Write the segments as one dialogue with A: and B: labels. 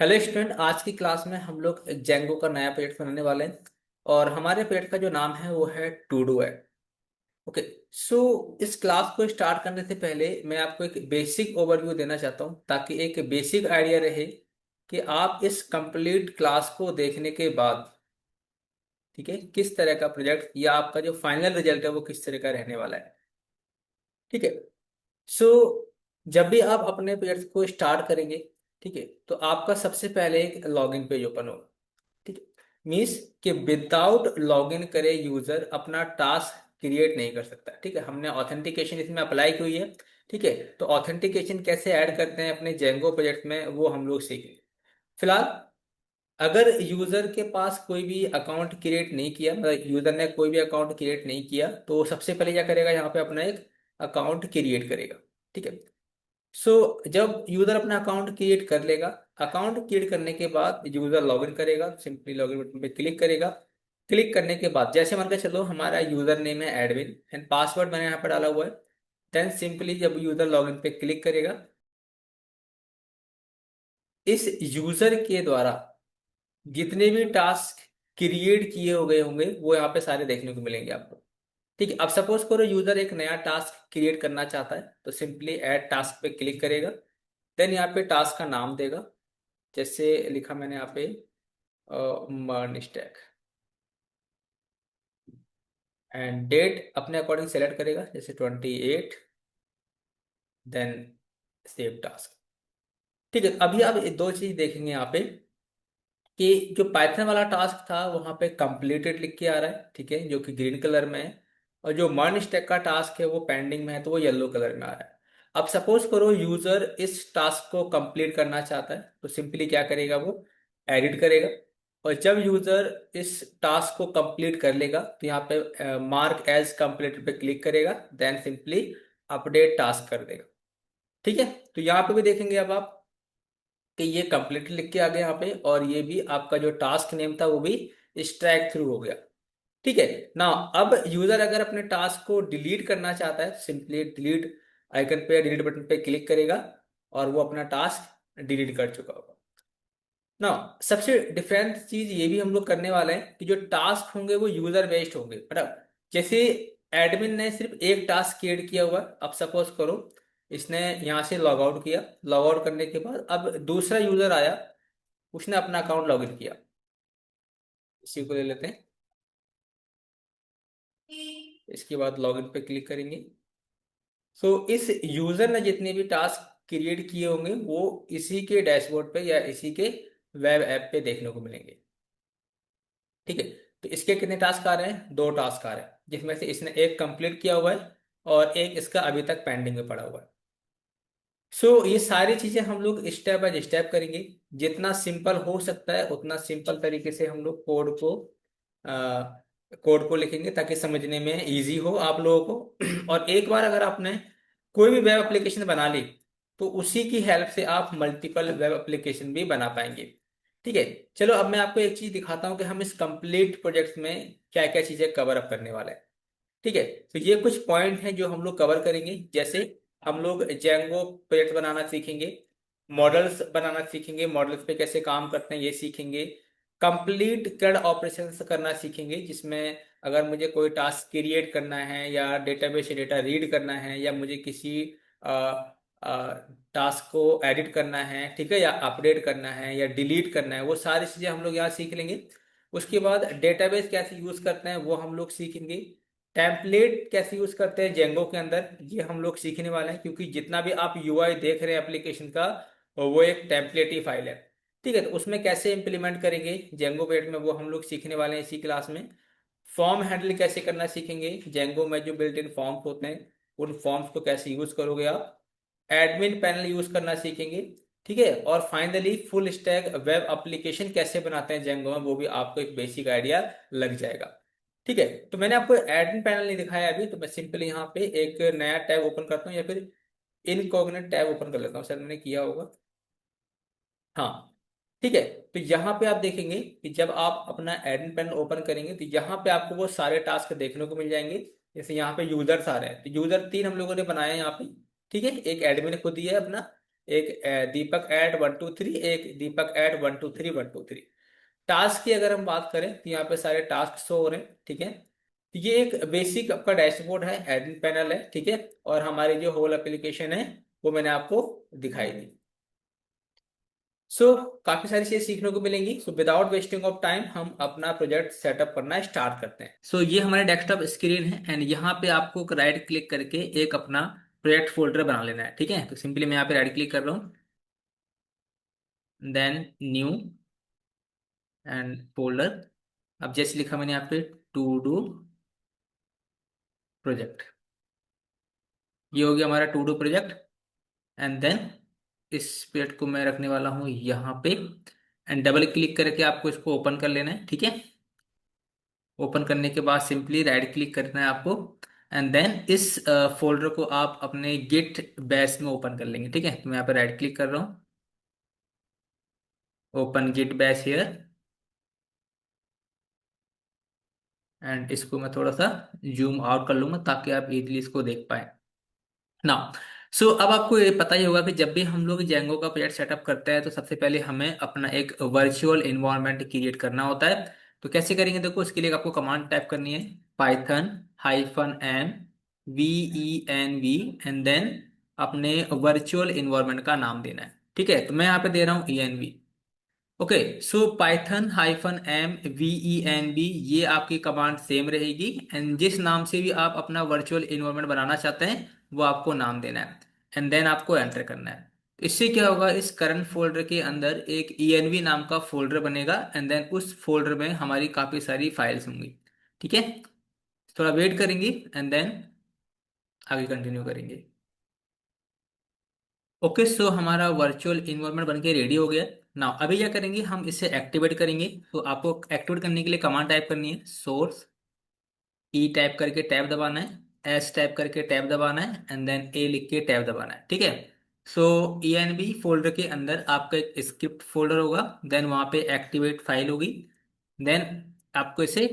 A: Hello student, आज की class में हम लोग जेंगो का नया प्रोजेक्ट बनाने वाले हैं। और हमारे प्रोजेक्ट का जो नाम है वो है टू डू है। ओके। सो इस क्लास को स्टार्ट करने से पहले मैं आपको एक बेसिक ओवरव्यू देना चाहता हूँ ताकि एक बेसिक आइडिया रहे कि आप इस कंप्लीट क्लास को देखने के बाद, ठीक है, किस तरह का प्रोजेक्ट या आपका जो फाइनल रिजल्ट है वो किस तरह का रहने वाला है। ठीक है। सो जब भी आप अपने प्रोजेक्ट को स्टार्ट करेंगे, ठीक है, तो आपका सबसे पहले एक लॉगिन पेज ओपन होगा। ठीक है। मीन्स कि विदाउट लॉगिन करे यूजर अपना टास्क क्रिएट नहीं कर सकता। ठीक है, हमने ऑथेंटिकेशन इसमें अप्लाई की हुई है। ठीक है, तो ऑथेंटिकेशन कैसे ऐड करते हैं अपने जेंगो प्रोजेक्ट में वो हम लोग सीखेंगे। फिलहाल अगर यूजर के पास कोई भी अकाउंट क्रिएट नहीं किया, मतलब यूजर ने कोई भी अकाउंट क्रिएट नहीं किया, तो सबसे पहले क्या करेगा, यहाँ पे अपना एक अकाउंट क्रिएट करेगा। ठीक है। सो जब यूजर अपना अकाउंट क्रिएट कर लेगा, अकाउंट क्रिएट करने के बाद यूजर लॉगिन करेगा, सिंपली लॉगिन बटन पे क्लिक करेगा। क्लिक करने के बाद जैसे मान के चलो हमारा यूजर नेम है एडमिन एंड पासवर्ड मैंने यहाँ पर डाला हुआ है। देन सिंपली जब यूजर लॉगिन पे क्लिक करेगा, इस यूजर के द्वारा जितने भी टास्क क्रिएट किए हो गए होंगे वो यहाँ पे सारे देखने को मिलेंगे आपको। ठीक है, अब सपोज करो यूजर एक नया टास्क क्रिएट करना चाहता है तो सिंपली ऐड टास्क पे क्लिक करेगा। देन यहाँ पे टास्क का नाम देगा, जैसे लिखा मैंने यहाँ पे मर्न स्टैक, एंड डेट अपने अकॉर्डिंग सेलेक्ट करेगा जैसे 28। Then save task. ठीक है, अभी आप ये दो चीज देखेंगे यहाँ पे कि जो पाइथन वाला टास्क था वहां पे कंप्लीटेड लिख के आ रहा है, ठीक है, जो कि ग्रीन कलर में है। और जो मर्न स्टैक का टास्क है वो पेंडिंग में है तो वो येलो कलर में आ रहा है। अब सपोज करो यूजर इस टास्क को कंप्लीट करना चाहता है तो सिंपली क्या करेगा, वो एडिट करेगा। और जब यूजर इस टास्क को कंप्लीट कर लेगा तो यहाँ पे मार्क एज कंप्लीटेड पे क्लिक करेगा। देन सिंपली अपडेट टास्क कर देगा। ठीक है, तो यहाँ पे भी देखेंगे अब आप कि ये कंप्लीट लिख के आ गया यहाँ पे, और ये भी आपका जो टास्क नेम था वो भी स्ट्राइक थ्रू हो गया। ठीक है ना। अब यूजर अगर अपने टास्क को डिलीट करना चाहता है, सिंपली डिलीट आइकन पे, डिलीट बटन पे क्लिक करेगा और वो अपना टास्क डिलीट कर चुका होगा ना। सबसे डिफरेंट चीज ये भी हम लोग करने वाले हैं कि जो टास्क होंगे वो यूजर बेस्ड होंगे। मतलब जैसे एडमिन ने सिर्फ एक टास्क क्रिएट किया हुआ है, अब सपोज करो इसने यहाँ से लॉग आउट किया, लॉग आउट करने के बाद अब दूसरा यूजर आया, उसने अपना अकाउंट लॉग इन किया। इसी को ले लेते हैं। इसके बाद लॉगिन पे क्लिक करेंगे। सो इस यूजर ने जितने भी टास्क क्रिएट किए होंगे वो इसी के डैशबोर्ड पे या इसी के वेब ऐप पे देखने को मिलेंगे। ठीक है, तो इसके कितने टास्क आ रहे हैं, दो टास्क आ रहे हैं, जिसमें से इसने एक कंप्लीट किया हुआ है और एक इसका अभी तक पेंडिंग में पड़ा हुआ है। सो ये सारी चीजें हम लोग स्टेप बाय स्टेप करेंगे। जितना सिंपल हो सकता है उतना सिंपल तरीके से हम लोग कोड को लिखेंगे ताकि समझने में इजी हो आप लोगों को। और एक बार अगर आपने कोई भी वेब एप्लीकेशन बना ली तो उसी की हेल्प से आप मल्टीपल वेब एप्लीकेशन भी बना पाएंगे। ठीक है। चलो अब मैं आपको एक चीज दिखाता हूँ कि हम इस कंप्लीट प्रोजेक्ट में क्या क्या चीजें कवर अप करने वाले हैं। ठीक है, तो ये कुछ पॉइंट हैं जो हम लोग कवर करेंगे। जैसे हम लोग जेंगो प्रोजेक्ट बनाना सीखेंगे, मॉडल्स बनाना सीखेंगे, मॉडल्स पे कैसे काम करते हैं ये सीखेंगे, कंप्लीट CRUD ऑपरेशंस करना सीखेंगे, जिसमें अगर मुझे कोई टास्क क्रिएट करना है या डेटाबेस से डेटा रीड करना है या मुझे किसी टास्क को एडिट करना है, ठीक है, या अपडेट करना है या डिलीट करना है, वो सारी चीज़ें हम लोग यहाँ सीख लेंगे। उसके बाद डेटाबेस कैसे यूज़ करते हैं वो हम लोग सीखेंगे। टेम्पलेट कैसे यूज करते हैं जेंगो के अंदर ये हम लोग सीखने वाले हैं, क्योंकि जितना भी आप यूआई देख रहे हैं एप्लीकेशन का वो एक टेम्पलेट ही फाइल है। ठीक है, तो उसमें कैसे इंप्लीमेंट करेंगे जेंगो पेड में वो हम लोग सीखने वाले हैं इसी क्लास में। फॉर्म हैंडल कैसे करना सीखेंगे, जेंगो में जो बिल्ट इन फॉर्म्स होते हैं उन फॉर्म्स को कैसे यूज करोगे आप। एडमिन पैनल यूज करना सीखेंगे। ठीक है, और finally full stack web application कैसे बनाते हैं जेंगो में वो भी आपको एक बेसिक आइडिया लग जाएगा। ठीक है, तो मैंने आपको एडमिन पैनल नहीं दिखाया अभी, तो मैं सिंपली यहाँ पे एक नया टैब ओपन करता हूँ या फिर इनकॉग्निट टैब ओपन कर लेता हूँ, शायद मैंने किया होगा। हाँ। ठीक है, तो यहाँ पे आप देखेंगे कि जब आप अपना एडमिन पैनल ओपन करेंगे तो यहाँ पे आपको वो सारे टास्क देखने को मिल जाएंगे। जैसे यहाँ पे यूजर्स आ रहे हैं तो यूजर तीन हम लोगों ने बनाए हैं यहाँ पे। ठीक है, एक एडमिन ने खुद दिया है अपना, एक दीपक एट 1 2 3, एक दीपक एट 1 2 3 1 2 3। टास्क की अगर हम बात करें तो यहाँ पे सारे टास्क शो हो रहे हैं, ठीक है। तो ये एक बेसिक आपका डैशबोर्ड है, एडमिन पैनल है, ठीक है। और हमारी जो होल एप्लीकेशन है वो मैंने आपको दिखाई दी। सो काफी सारी चीजें सीखने को मिलेंगी। So without wasting of time हम अपना प्रोजेक्ट सेटअप करना स्टार्ट करते हैं। सो ये हमारे डेस्कटॉप स्क्रीन है एंड यहाँ पे आपको राइट क्लिक करके एक अपना प्रोजेक्ट फोल्डर बना लेना है, ठीक है। तो सिंपली मैं यहाँ पे राइट क्लिक कर रहा हूँ, देन न्यू एंड फोल्डर। अब जैसे लिखा मैंने यहाँ पे टू डू प्रोजेक्ट, ये हो गया हमारा to do project. And then इस पेज को मैं रखने वाला हूँ यहाँ पे एंड डबल क्लिक करके आपको इसको ओपन कर लेना है, ठीक है। ओपन करने के बाद सिंपली राइट क्लिक करना है आपको एंड देन इस फोल्डर को आप अपने गिट बैश में ओपन कर लेंगे, ठीक है। तो मैं यहाँ पे राइट क्लिक कर रहा हूँ, open Git Bash here and इसको मैं थोड़ा सा जूम आउट कर लूंगा ताकि आप इजीली इसको देख पाए ना। सो अब आपको ये पता ही होगा कि जब भी हम लोग जेंगो का प्रोजेक्ट सेटअप करते हैं तो सबसे पहले हमें अपना एक वर्चुअल इन्वायरमेंट क्रिएट करना होता है। तो कैसे करेंगे, देखो इसके लिए आपको कमांड टाइप करनी है, Python -m VENV and then अपने वर्चुअल इन्वायरमेंट का नाम देना है, ठीक है। तो मैं यहाँ पे दे रहा हूँ ENV। ओके, सो python -m VENV ये आपकी कमांड सेम रहेगी एंड जिस नाम से भी आप अपना वर्चुअल इन्वायरमेंट बनाना चाहते हैं वो आपको नाम देना है एंड देन आपको एंटर करना है। इससे क्या होगा, इस करंट फोल्डर के अंदर एक ENV नाम का फोल्डर बनेगा एंड देन उस फोल्डर में हमारी काफ़ी सारी फाइल्स होंगी, ठीक है। थोड़ा वेट करेंगे एंड देन आगे कंटिन्यू करेंगे। ओके, सो हमारा वर्चुअल इन्वायरमेंट बनके रेडी हो गया। नाउ अभी क्या करेंगे, हम इसे एक्टिवेट करेंगे। तो आपको एक्टिवेट करने के लिए कमांड टाइप करनी है, सोर्स ई टाइप करके टैब दबाना है, एस टाइप करके टैब दबाना है एंड देन ए लिख के टैब दबाना है, ठीक है। सो ENV फोल्डर के अंदर आपका एक स्क्रिप्ट फोल्डर होगा, देन वहाँ पे एक्टिवेट फाइल होगी, देन आपको इसे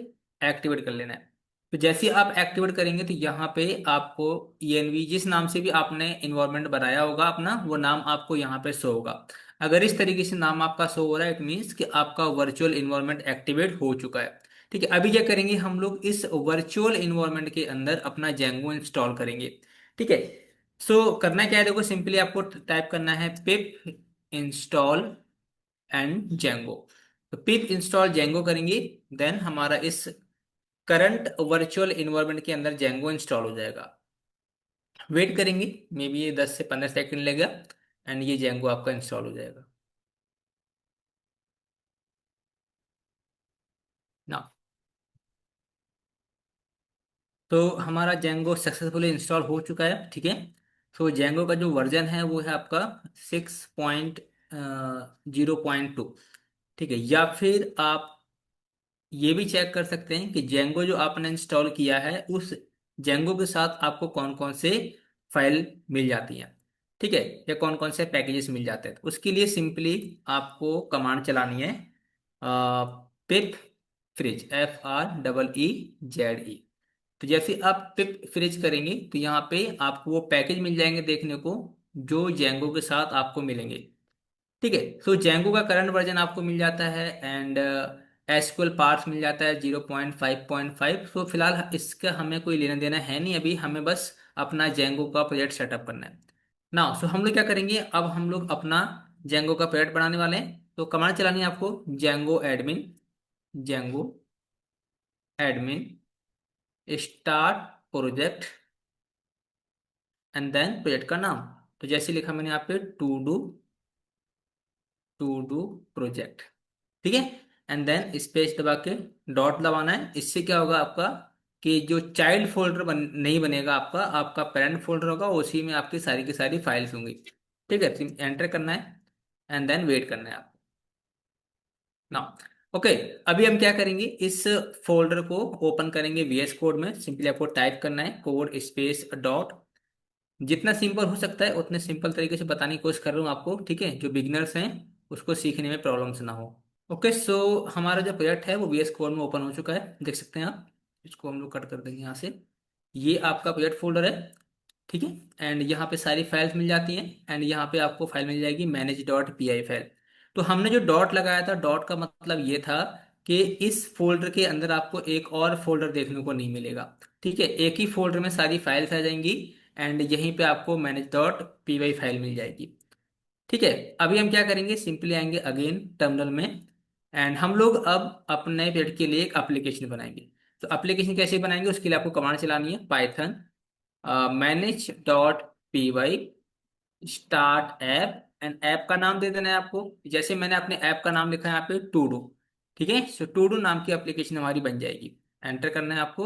A: एक्टिवेट कर लेना है। तो जैसे ही आप एक्टिवेट करेंगे तो यहाँ पे आपको ENV जिस नाम से भी आपने इन्वायरमेंट बनाया होगा अपना वो नाम आपको यहाँ पे शो होगा। अगर इस तरीके से नाम आपका शो हो रहा है इट मीन्स कि आपका वर्चुअल इन्वायरमेंट एक्टिवेट हो चुका है, ठीक है। अभी क्या करेंगे, हम लोग इस वर्चुअल इन्वायरमेंट के अंदर अपना जेंगो इंस्टॉल करेंगे, ठीक है। सो करना क्या है, देखो सिंपली आपको टाइप करना है पिप इंस्टॉल एंड जेंगो। तो पिप इंस्टॉल जेंगो करेंगे, देन हमारा इस करंट वर्चुअल इन्वायरमेंट के अंदर जेंगो इंस्टॉल हो जाएगा। वेट करेंगे, मे बी ये 10 से 15 सेकंड लगेगा एंड ये जेंगो आपका इंस्टॉल हो जाएगा ना। तो हमारा जेंगो सक्सेसफुली इंस्टॉल हो चुका है, ठीक है। तो जेंगो का जो वर्जन है वो है आपका 6.0.2, ठीक है। या फिर आप ये भी चेक कर सकते हैं कि जेंगो जो आपने इंस्टॉल किया है उस जेंगो के साथ आपको कौन कौन से फाइल मिल जाती हैं, ठीक है, या कौन कौन से पैकेजेस मिल जाते हैं। तो उसके लिए सिंपली आपको कमांड चलानी है, पिप फ्रिज FREEZE। तो जैसे आप पिप फ्रिज करेंगे तो यहाँ पे आपको वो पैकेज मिल जाएंगे देखने को जो जेंगो के साथ आपको मिलेंगे, ठीक है। सो जेंगो का करंट वर्जन आपको मिल जाता है एंड एसक्यूएल पार्ट्स मिल जाता है 0.5.5। सो फिलहाल इसका हमें कोई लेना देना है नहीं, अभी हमें बस अपना जेंगो का प्रोजेक्ट सेटअप करना है ना। सो हम लोग क्या करेंगे, अब हम लोग अपना जेंगो का प्रोजेक्ट बनाने वाले हैं। तो कमांड चलानी है आपको, Django admin start project and then project का नाम। तो जैसे लिखा मैंने यहाँ पे टू डू प्रोजेक्ट, ठीक है। एंड देन स्पेस दबा के डॉट दबाना है। इससे क्या होगा आपका कि जो चाइल्ड फोल्डर नहीं बनेगा, आपका आपका पेरेंट फोल्डर होगा, उसी में आपकी सारी की सारी फाइल्स होंगी, ठीक है। एंटर करना है एंड देन वेट करना है आपको ना। ओके, अभी हम क्या करेंगे, इस फोल्डर को ओपन करेंगे VS कोड में। सिंपली आपको टाइप करना है कोड स्पेस डॉट, जितना सिंपल हो सकता है उतने सिंपल तरीके से बताने की कोशिश कर रहा हूँ आपको, ठीक है, जो बिगिनर्स हैं उसको सीखने में प्रॉब्लम्स ना हो। ओके, सो हमारा जो प्रोजेक्ट है वो VS कोड में ओपन हो चुका है, देख सकते हैं आप। इसको हम लोग कट कर देंगे यहाँ से। ये आपका प्रोजेक्ट फोल्डर है ठीक है। एंड यहाँ पे सारी फाइल्स मिल जाती हैं, एंड यहाँ पे आपको फाइल मिल जाएगी manage dot P I file. तो हमने जो डॉट लगाया था, डॉट का मतलब ये था कि इस फोल्डर के अंदर आपको एक और फोल्डर देखने को नहीं मिलेगा। ठीक है, एक ही फोल्डर में सारी फाइल्स आ जाएंगी, एंड यहीं पे आपको manage dot P Y file मिल जाएगी। ठीक है। अभी हम क्या करेंगे, सिंपली आएंगे अगेन टर्मिनल में, एंड हम लोग अब अपने पेड के लिए एक एप्लीकेशन बनाएंगे। तो एप्लीकेशन कैसे बनाएंगे, उसके लिए आपको कमांड चलानी है Python manage dot P Y start app, and app का नाम दे देना है आपको। जैसे मैंने अपने ऐप का नाम लिखा है यहाँ पे टू डू। ठीक है, सो टू डू नाम की एप्लीकेशन हमारी बन जाएगी। एंटर करना है आपको।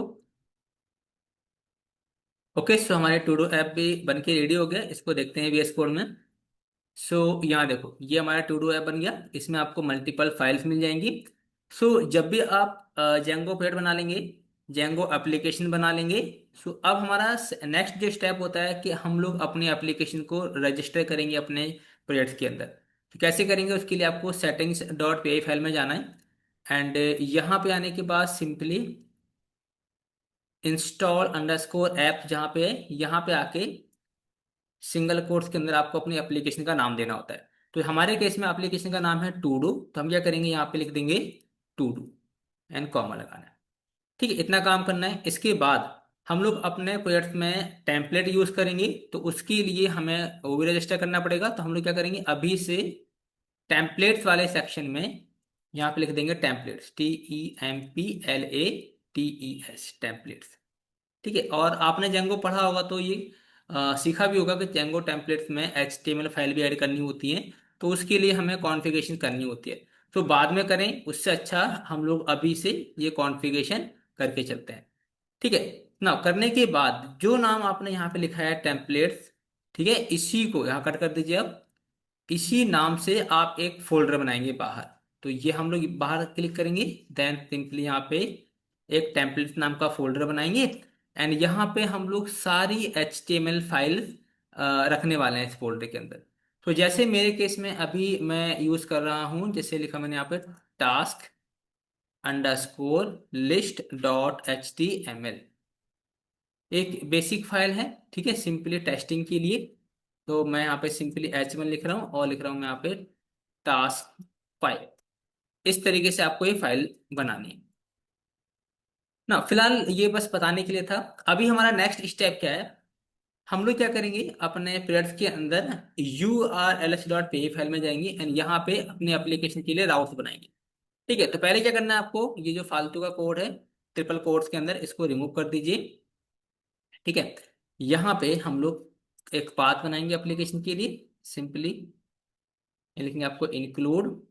A: ओके, सो हमारे टू डू ऐप भी बन के रेडी हो गया। इसको देखते हैं VS कोड में। यहाँ देखो, ये हमारा टू डू ऐप बन गया। इसमें आपको मल्टीपल फाइल्स मिल जाएंगी। जब भी आप जेंगो पेड बना लेंगे, जेंगो एप्लीकेशन बना लेंगे, अब हमारा नेक्स्ट जो स्टेप होता है कि हम लोग अपनी एप्लीकेशन को रजिस्टर करेंगे अपने प्रोजेक्ट के अंदर। तो कैसे करेंगे, उसके लिए आपको सेटिंग्स डॉट पी फाइल में जाना है, एंड यहाँ पे आने के बाद सिंपली इंस्टॉल अंडरस्कोर ऐप जहाँ पे है, यहाँ पे आके सिंगल कोट्स के अंदर आपको अपनी एप्लीकेशन का नाम देना होता है। तो हमारे केस में एप्लीकेशन का नाम है टू डू, तो हम क्या करेंगे, यहाँ पे लिख देंगे टू डू एंड कॉमा लगाना है। ठीक है, इतना काम करना है। इसके बाद हम लोग अपने प्रोजेक्ट में टेम्पलेट यूज करेंगे, तो उसके लिए हमें वो भी रजिस्टर करना पड़ेगा। तो हम लोग क्या करेंगे, अभी से टेम्पलेट्स वाले सेक्शन में यहाँ पे लिख देंगे टेम्पलेट्स, TEMPLATES टेम्पलेट्स। ठीक है, और आपने जेंगो पढ़ा होगा तो ये सीखा भी होगा कि जेंगो टेम्पलेट्स में HTML फाइल भी ऐड करनी होती है, तो उसके लिए हमें कॉन्फ़िगरेशन करनी होती है। तो बाद में करें, उससे अच्छा हम लोग अभी से ये कॉन्फ़िगरेशन करके चलते हैं। ठीक है ना, करने के बाद जो नाम आपने यहाँ पे लिखा है टेम्पलेट्स, ठीक है, इसी को यहाँ कट कर दीजिए। अब इसी नाम से आप एक फोल्डर बनाएंगे बाहर। तो ये हम लोग बाहर क्लिक करेंगे, देन सिंपली यहाँ पे एक टेम्पलेट नाम का फोल्डर बनाएंगे, एंड यहाँ पे हम लोग सारी HTML फाइल रखने वाले हैं इस फोल्डर के अंदर। तो जैसे मेरे केस में अभी मैं यूज कर रहा हूँ, जैसे लिखा मैंने यहाँ पे task underscore list dot HTML, एक बेसिक फाइल है। ठीक है, सिंपली टेस्टिंग के लिए। तो मैं यहाँ पे सिंपली H1 लिख रहा हूँ, और लिख रहा हूँ मैं यहाँ पे टास्क फाइल। इस तरीके से आपको ये फाइल बनानी है ना। फिलहाल ये बस बताने के लिए था। अभी हमारा नेक्स्ट स्टेप क्या है, हम लोग क्या करेंगे, अपने पीरियड्स के अंदर URLs.py फाइल में जाएंगे, एंड यहाँ पे अपने एप्लीकेशन के लिए राउट्स बनाएंगे। ठीक है, तो पहले क्या करना है आपको, ये जो फालतू का कोड है ट्रिपल कोट्स के अंदर, इसको रिमूव कर दीजिए। ठीक है, यहाँ पे हम लोग एक पाथ बनाएंगे एप्लीकेशन के लिए। सिंपली लिखेंगे आपको इंक्लूड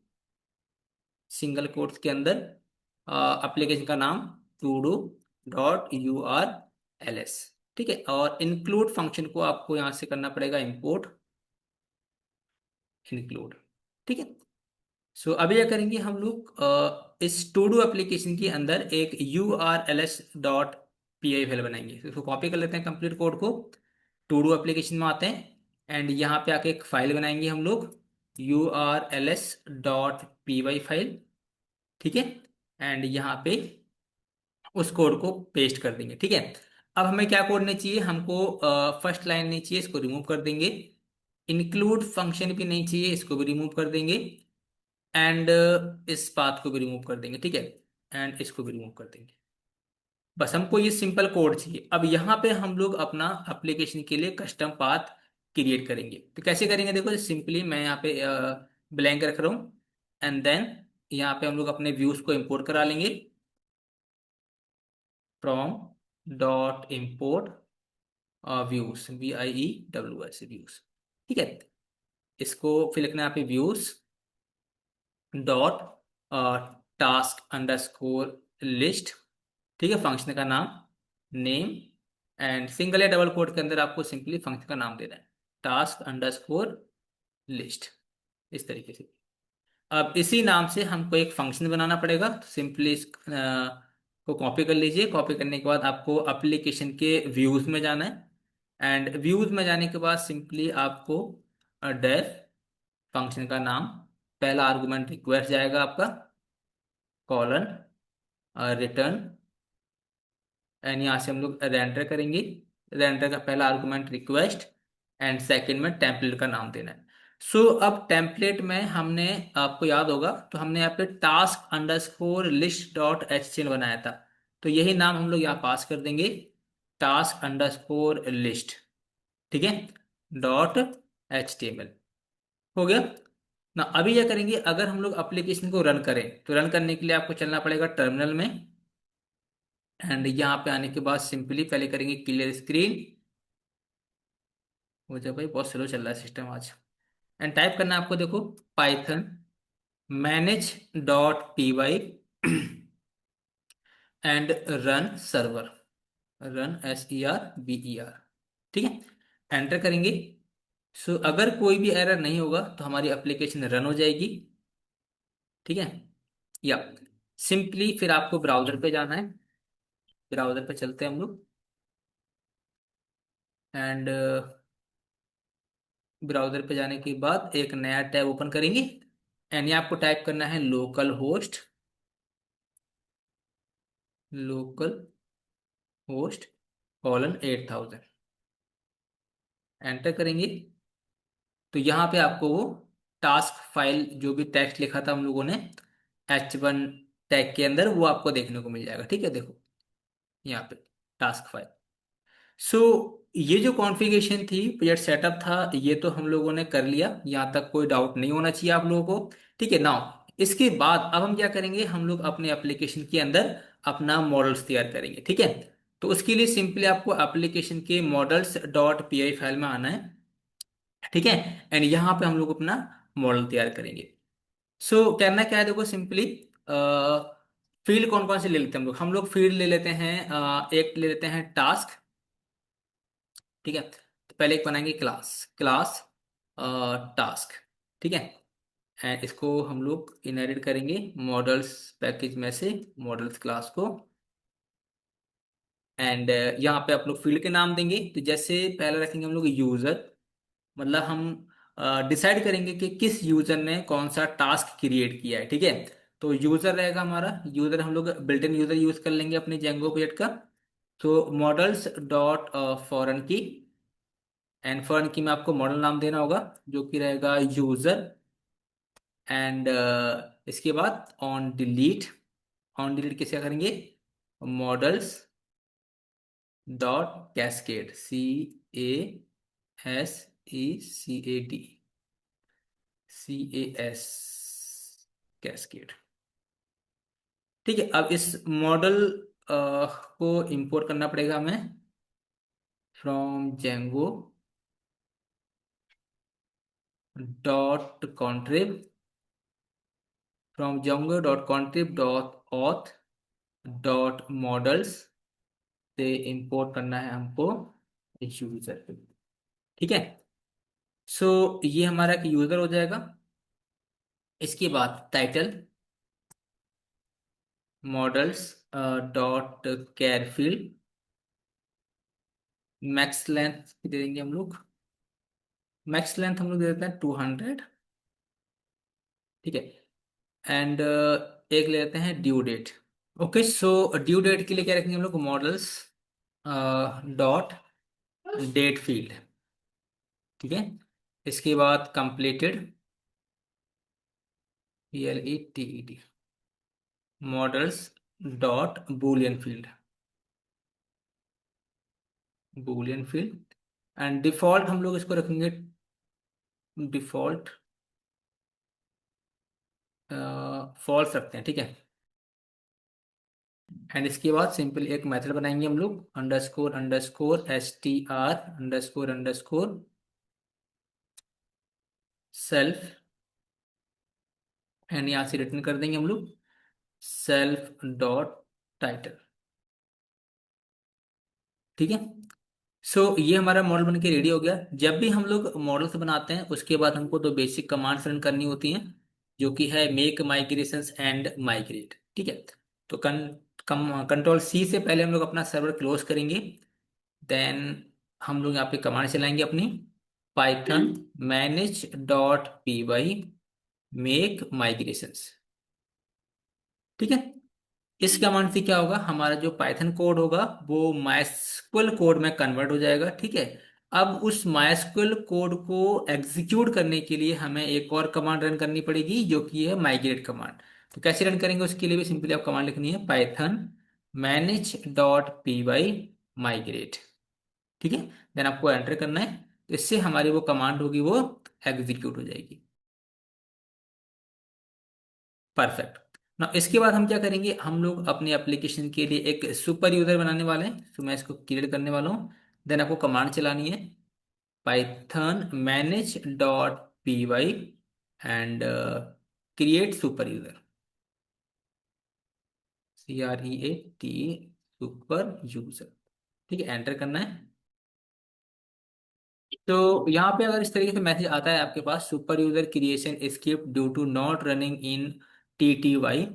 A: सिंगल कोट्स के अंदर एप्लीकेशन का नाम टू डू .urls। ठीक है, और इंक्लूड फंक्शन को आपको यहाँ से करना पड़ेगा इंपोर्ट इंक्लूड। ठीक है, अभी क्या करेंगे हम लोग, इस टू डू एप्लीकेशन के अंदर एक URLs.py फाइल बनाएंगे। तो इसको कॉपी कर लेते हैं कंप्लीट कोड को, टू डू एप्लीकेशन में आते हैं, एंड यहाँ पे आके एक फाइल बनाएंगे हम लोग URLs.py फाइल। ठीक है, एंड यहाँ पे उस कोड को पेस्ट कर देंगे। ठीक है, अब हमें क्या कोड नहीं चाहिए, हमको फर्स्ट लाइन नहीं चाहिए, इसको रिमूव कर देंगे। इंक्लूड फंक्शन भी नहीं चाहिए, इसको भी रिमूव कर देंगे, एंड इस पाथ को भी रिमूव कर देंगे। ठीक है, एंड इसको भी रिमूव कर देंगे। बस हमको ये सिंपल कोड चाहिए। अब यहाँ पे हम लोग अपना एप्लीकेशन के लिए कस्टम पाथ क्रिएट करेंगे। तो कैसे करेंगे, देखो सिंपली मैं यहाँ पे ब्लैंक रख रहा हूँ, एंड देन यहाँ पे हम लोग अपने व्यूज को इंपोर्ट करा लेंगे from dot import views VIEWS views. ठीक है, इसको फिर लिखना है यहाँ पे views dot task underscore list. ठीक है, फंक्शन का नाम नेम, एंड सिंगल या डबल कोट के अंदर आपको सिंपली फंक्शन का नाम देना है टास्क अंडरस्कोर लिस्ट, इस तरीके से। अब इसी नाम से हमको एक फंक्शन बनाना पड़ेगा। तो सिंपली इस को कॉपी कर लीजिए। कॉपी करने के बाद आपको एप्लीकेशन के व्यूज में जाना है, एंड व्यूज में जाने के बाद सिंपली आपको डेफ फंक्शन का नाम, पहला आर्गुमेंट रिक्वेस्ट जाएगा आपका, कॉलन रिटर्न, एंड यहाँ से हम लोग रेंडर करेंगे रेंडर का पहला आर्गुमेंट रिक्वेस्ट, एंड सेकंड में टेम्पलेट का नाम देना है। सो अब टेम्पलेट में हमने, आपको याद होगा तो हमने यहाँ पे task underscore list dot H बनाया था, तो यही नाम हम लोग यहाँ पास कर देंगे, टास्क अंडरस्कोर लिस्ट। ठीक है, डॉट HTML हो गया ना। अभी क्या करेंगे, अगर हम लोग एप्लीकेशन को रन करें तो रन करने के लिए आपको चलना पड़ेगा टर्मिनल में, एंड यहाँ पे आने के बाद सिंपली पहले करेंगे क्लियर स्क्रीन। हो जाए भाई, बहुत स्लो चल रहा है सिस्टम आज। एंड टाइप करना है आपको, देखो Python manage dot py and run server, run SERVER। ठीक है, एंटर करेंगे। सो अगर कोई भी एरर नहीं होगा तो हमारी एप्लीकेशन रन हो जाएगी। ठीक है, या सिंपली फिर आपको ब्राउजर पे जाना है, ब्राउजर पे चलते हैं हम लोग, एंड ब्राउजर पे जाने के बाद एक नया टैब ओपन करेंगे, एंड यहाँ आपको टाइप करना है लोकल होस्ट :8000, एंटर करेंगे। तो यहाँ पे आपको वो टास्क फाइल जो भी टेक्स्ट लिखा था हम लोगों ने H1 टैग के अंदर, वो आपको देखने को मिल जाएगा। ठीक है, देखो यहाँ पे टास्क फाइल। सो ये जो कॉन्फ़िगरेशन थी, प्रोजेक्ट सेटअप था, ये तो हम लोगों ने कर लिया, यहाँ तक कोई डाउट नहीं होना चाहिए आप लोगों को। ठीक है, नाउ इसके बाद अब हम क्या करेंगे, हम लोग अपने एप्लीकेशन के अंदर अपना मॉडल्स तैयार करेंगे। ठीक है, तो उसके लिए सिंपली आपको एप्लीकेशन के models dot P I file में आना है। ठीक है, एंड यहाँ पे हम लोग अपना मॉडल तैयार करेंगे। सो करना क्या है, देखो सिंपली फील्ड कौन कौन से ले लेते हैं हम लोग फील्ड ले लेते हैं, एक ले लेते हैं टास्क। ठीक है, तो पहले एक बनाएंगे क्लास, क्लास टास्क। ठीक है, एंड इसको हम लोग इनहेरिट करेंगे मॉडल्स पैकेज में से, मॉडल्स क्लास को। एंड यहाँ पे आप लोग फील्ड के नाम देंगे, तो जैसे पहले रखेंगे हम लोग यूजर, मतलब हम डिसाइड करेंगे कि किस यूजर ने कौन सा टास्क क्रिएट किया है। ठीक है, तो यूजर रहेगा हमारा, यूजर हम लोग बिल्ट इन यूजर यूज कर लेंगे अपने जेंगो प्रोजेक्ट का। तो मॉडल्स डॉट फॉरेन की, एंड फॉरेन की में आपको मॉडल नाम देना होगा जो कि रहेगा यूजर। एंड इसके बाद ऑन डिलीट कैसे करेंगे, models dot cascade, CASECAD, cascade. ठीक है, अब इस मॉडल को इंपोर्ट करना पड़ेगा हमें from Django dot contrib, from Django dot contrib dot auth dot models से इंपोर्ट करना है हमको यूजर। ठीक है, सो ये हमारा एक यूजर हो जाएगा। इसके बाद title models dot char field, max length दे देंगे हम लोग, मैक्स लेंथ हम लोग दे देते हैं 200। ठीक है, एंड एक ले लेते हैं due date. Okay, so due date के लिए क्या रखेंगे हम लोग, मॉडल्स डॉट डेट फील्ड। ठीक है, इसके बाद completed, PLETED, models dot Boolean field, Boolean field. And default हम लोग इसको रखेंगे डिफॉल्ट फॉल्स रखते हैं। ठीक है, एंड इसके बाद सिंपल एक मेथड बनाएंगे हम लोग, underscore underscore STR underscore underscore self, and यहाँ से रिटर्न कर देंगे हम लोग सेल्फ डॉट टाइटल। ठीक है, सो ये हमारा मॉडल बन के रेडी हो गया। जब भी हम लोग मॉडल्स बनाते हैं उसके बाद हमको दो बेसिक कमांड्स रन करनी होती हैं, जो कि है मेक माइग्रेशंस एंड माइग्रेट। ठीक है, तो कंट्रोल C से पहले हम लोग अपना सर्वर क्लोज करेंगे, देन हम लोग यहाँ पे कमांड चलाएंगे अपनी, Python manage dot py make migrations. ठीक है, इस कमांड से क्या होगा, हमारा जो पाइथन कोड होगा वो माइस्क्ल कोड में कन्वर्ट हो जाएगा। ठीक है। अब उस माइस्क्ल कोड को एग्जीक्यूट करने के लिए हमें एक और कमांड रन करनी पड़ेगी, जो कि है माइग्रेट कमांड। तो कैसे रन करेंगे, उसके लिए भी सिंपली आप कमांड लिखनी है पाइथन manage.py माइग्रेट। ठीक है। देन आपको एंटर करना है, तो इससे हमारी वो कमांड होगी वो एग्जीक्यूट हो जाएगी। परफेक्ट ना। इसके बाद हम क्या करेंगे, हम लोग अपने एप्लीकेशन के लिए एक सुपर यूजर बनाने वाले हैं, तो मैं इसको क्रिएट करने वाला हूँ। देन आपको कमांड चलानी है Python manage.py and create super user, CREAT super user. ठीक है, एंटर करना है। तो यहाँ पे अगर इस तरीके से मैसेज आता है आपके पास, super user creation skip due to not running in TTY।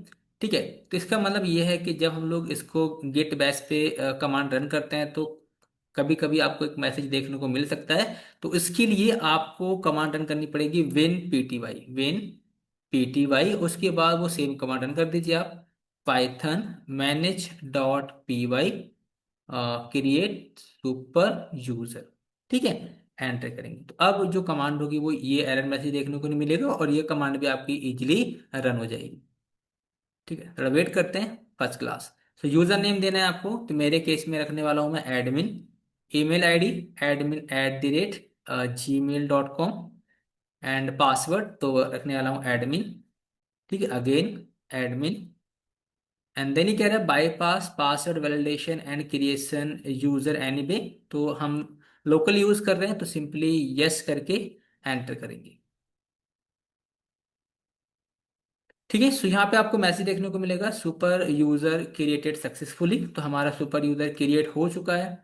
A: ठीक है। तो इसका मतलब ये है कि जब हम लोग इसको गेट बैश पे कमांड रन करते हैं, तो कभी कभी आपको एक मैसेज देखने को मिल सकता है। तो इसके लिए आपको कमांड रन करनी पड़ेगी वेन PTY उसके बाद वो सेम कमांड रन कर दीजिए आप, Python manage.py create super user. ठीक है, एंटर करेंगे तो अब जो कमांड होगी वो ये एरर मैसेज देखने को नहीं मिलेगा, और ये कमांड भी आपकी इजीली रन हो जाएगी। ठीक है, थोड़ा वेट करते हैं। First class. तो यूजर नेम देना है आपको, तो मेरे केस में रखने वाला हूं मैं admin. Email ID admin@gmail.com। And password तो रखने वाला हूँ एडमिन। ठीक है, अगेन एडमिन। एंड देन ही कह रहा है bypass password validation and creation user anyway. तो हम लोकल यूज कर रहे हैं, तो सिंपली यस करके एंटर करेंगे। ठीक है। सो यहाँ पे आपको मैसेज देखने को मिलेगा सुपर यूजर क्रिएटेड सक्सेसफुली, तो हमारा सुपर यूजर क्रिएट हो चुका है।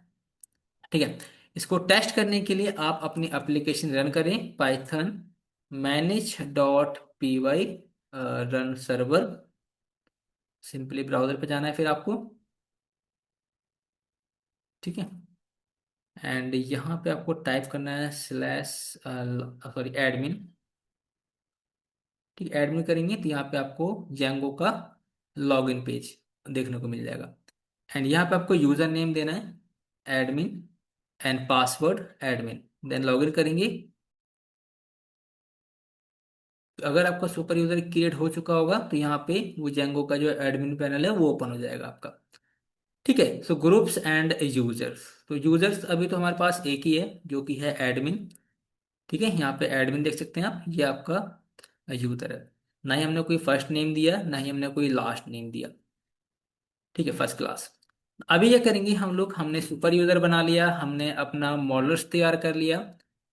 A: ठीक है। इसको टेस्ट करने के लिए आप अपनी एप्लीकेशन रन करें Python manage.py run server. Simply browser पे जाना है फिर आपको। ठीक है। एंड यहाँ पे आपको टाइप करना है स्लैश सॉरी एडमिन। ठीक, एडमिन करेंगे तो यहाँ पे आपको जेंगो का लॉगिन पेज देखने को मिल जाएगा। एंड यहाँ पे आपको यूजर नेम देना है admin and password admin, then login करेंगे। तो अगर आपका सुपर यूजर क्रिएट हो चुका होगा, तो यहाँ पे वो जेंगो का जो एडमिन पैनल है वो ओपन हो जाएगा आपका। ठीक है। सो ग्रुप्स एंड यूजर्स, तो यूजर्स अभी तो हमारे पास एक ही है, जो कि है एडमिन। ठीक है, यहाँ पे एडमिन देख सकते हैं आप, ये आपका यूजर है। ना ही हमने कोई फर्स्ट नेम दिया, ना ही हमने कोई लास्ट नेम दिया। ठीक है, फर्स्ट क्लास। अभी ये करेंगे हम लोग, हमने सुपर यूजर बना लिया, हमने अपना मॉडल्स तैयार कर लिया।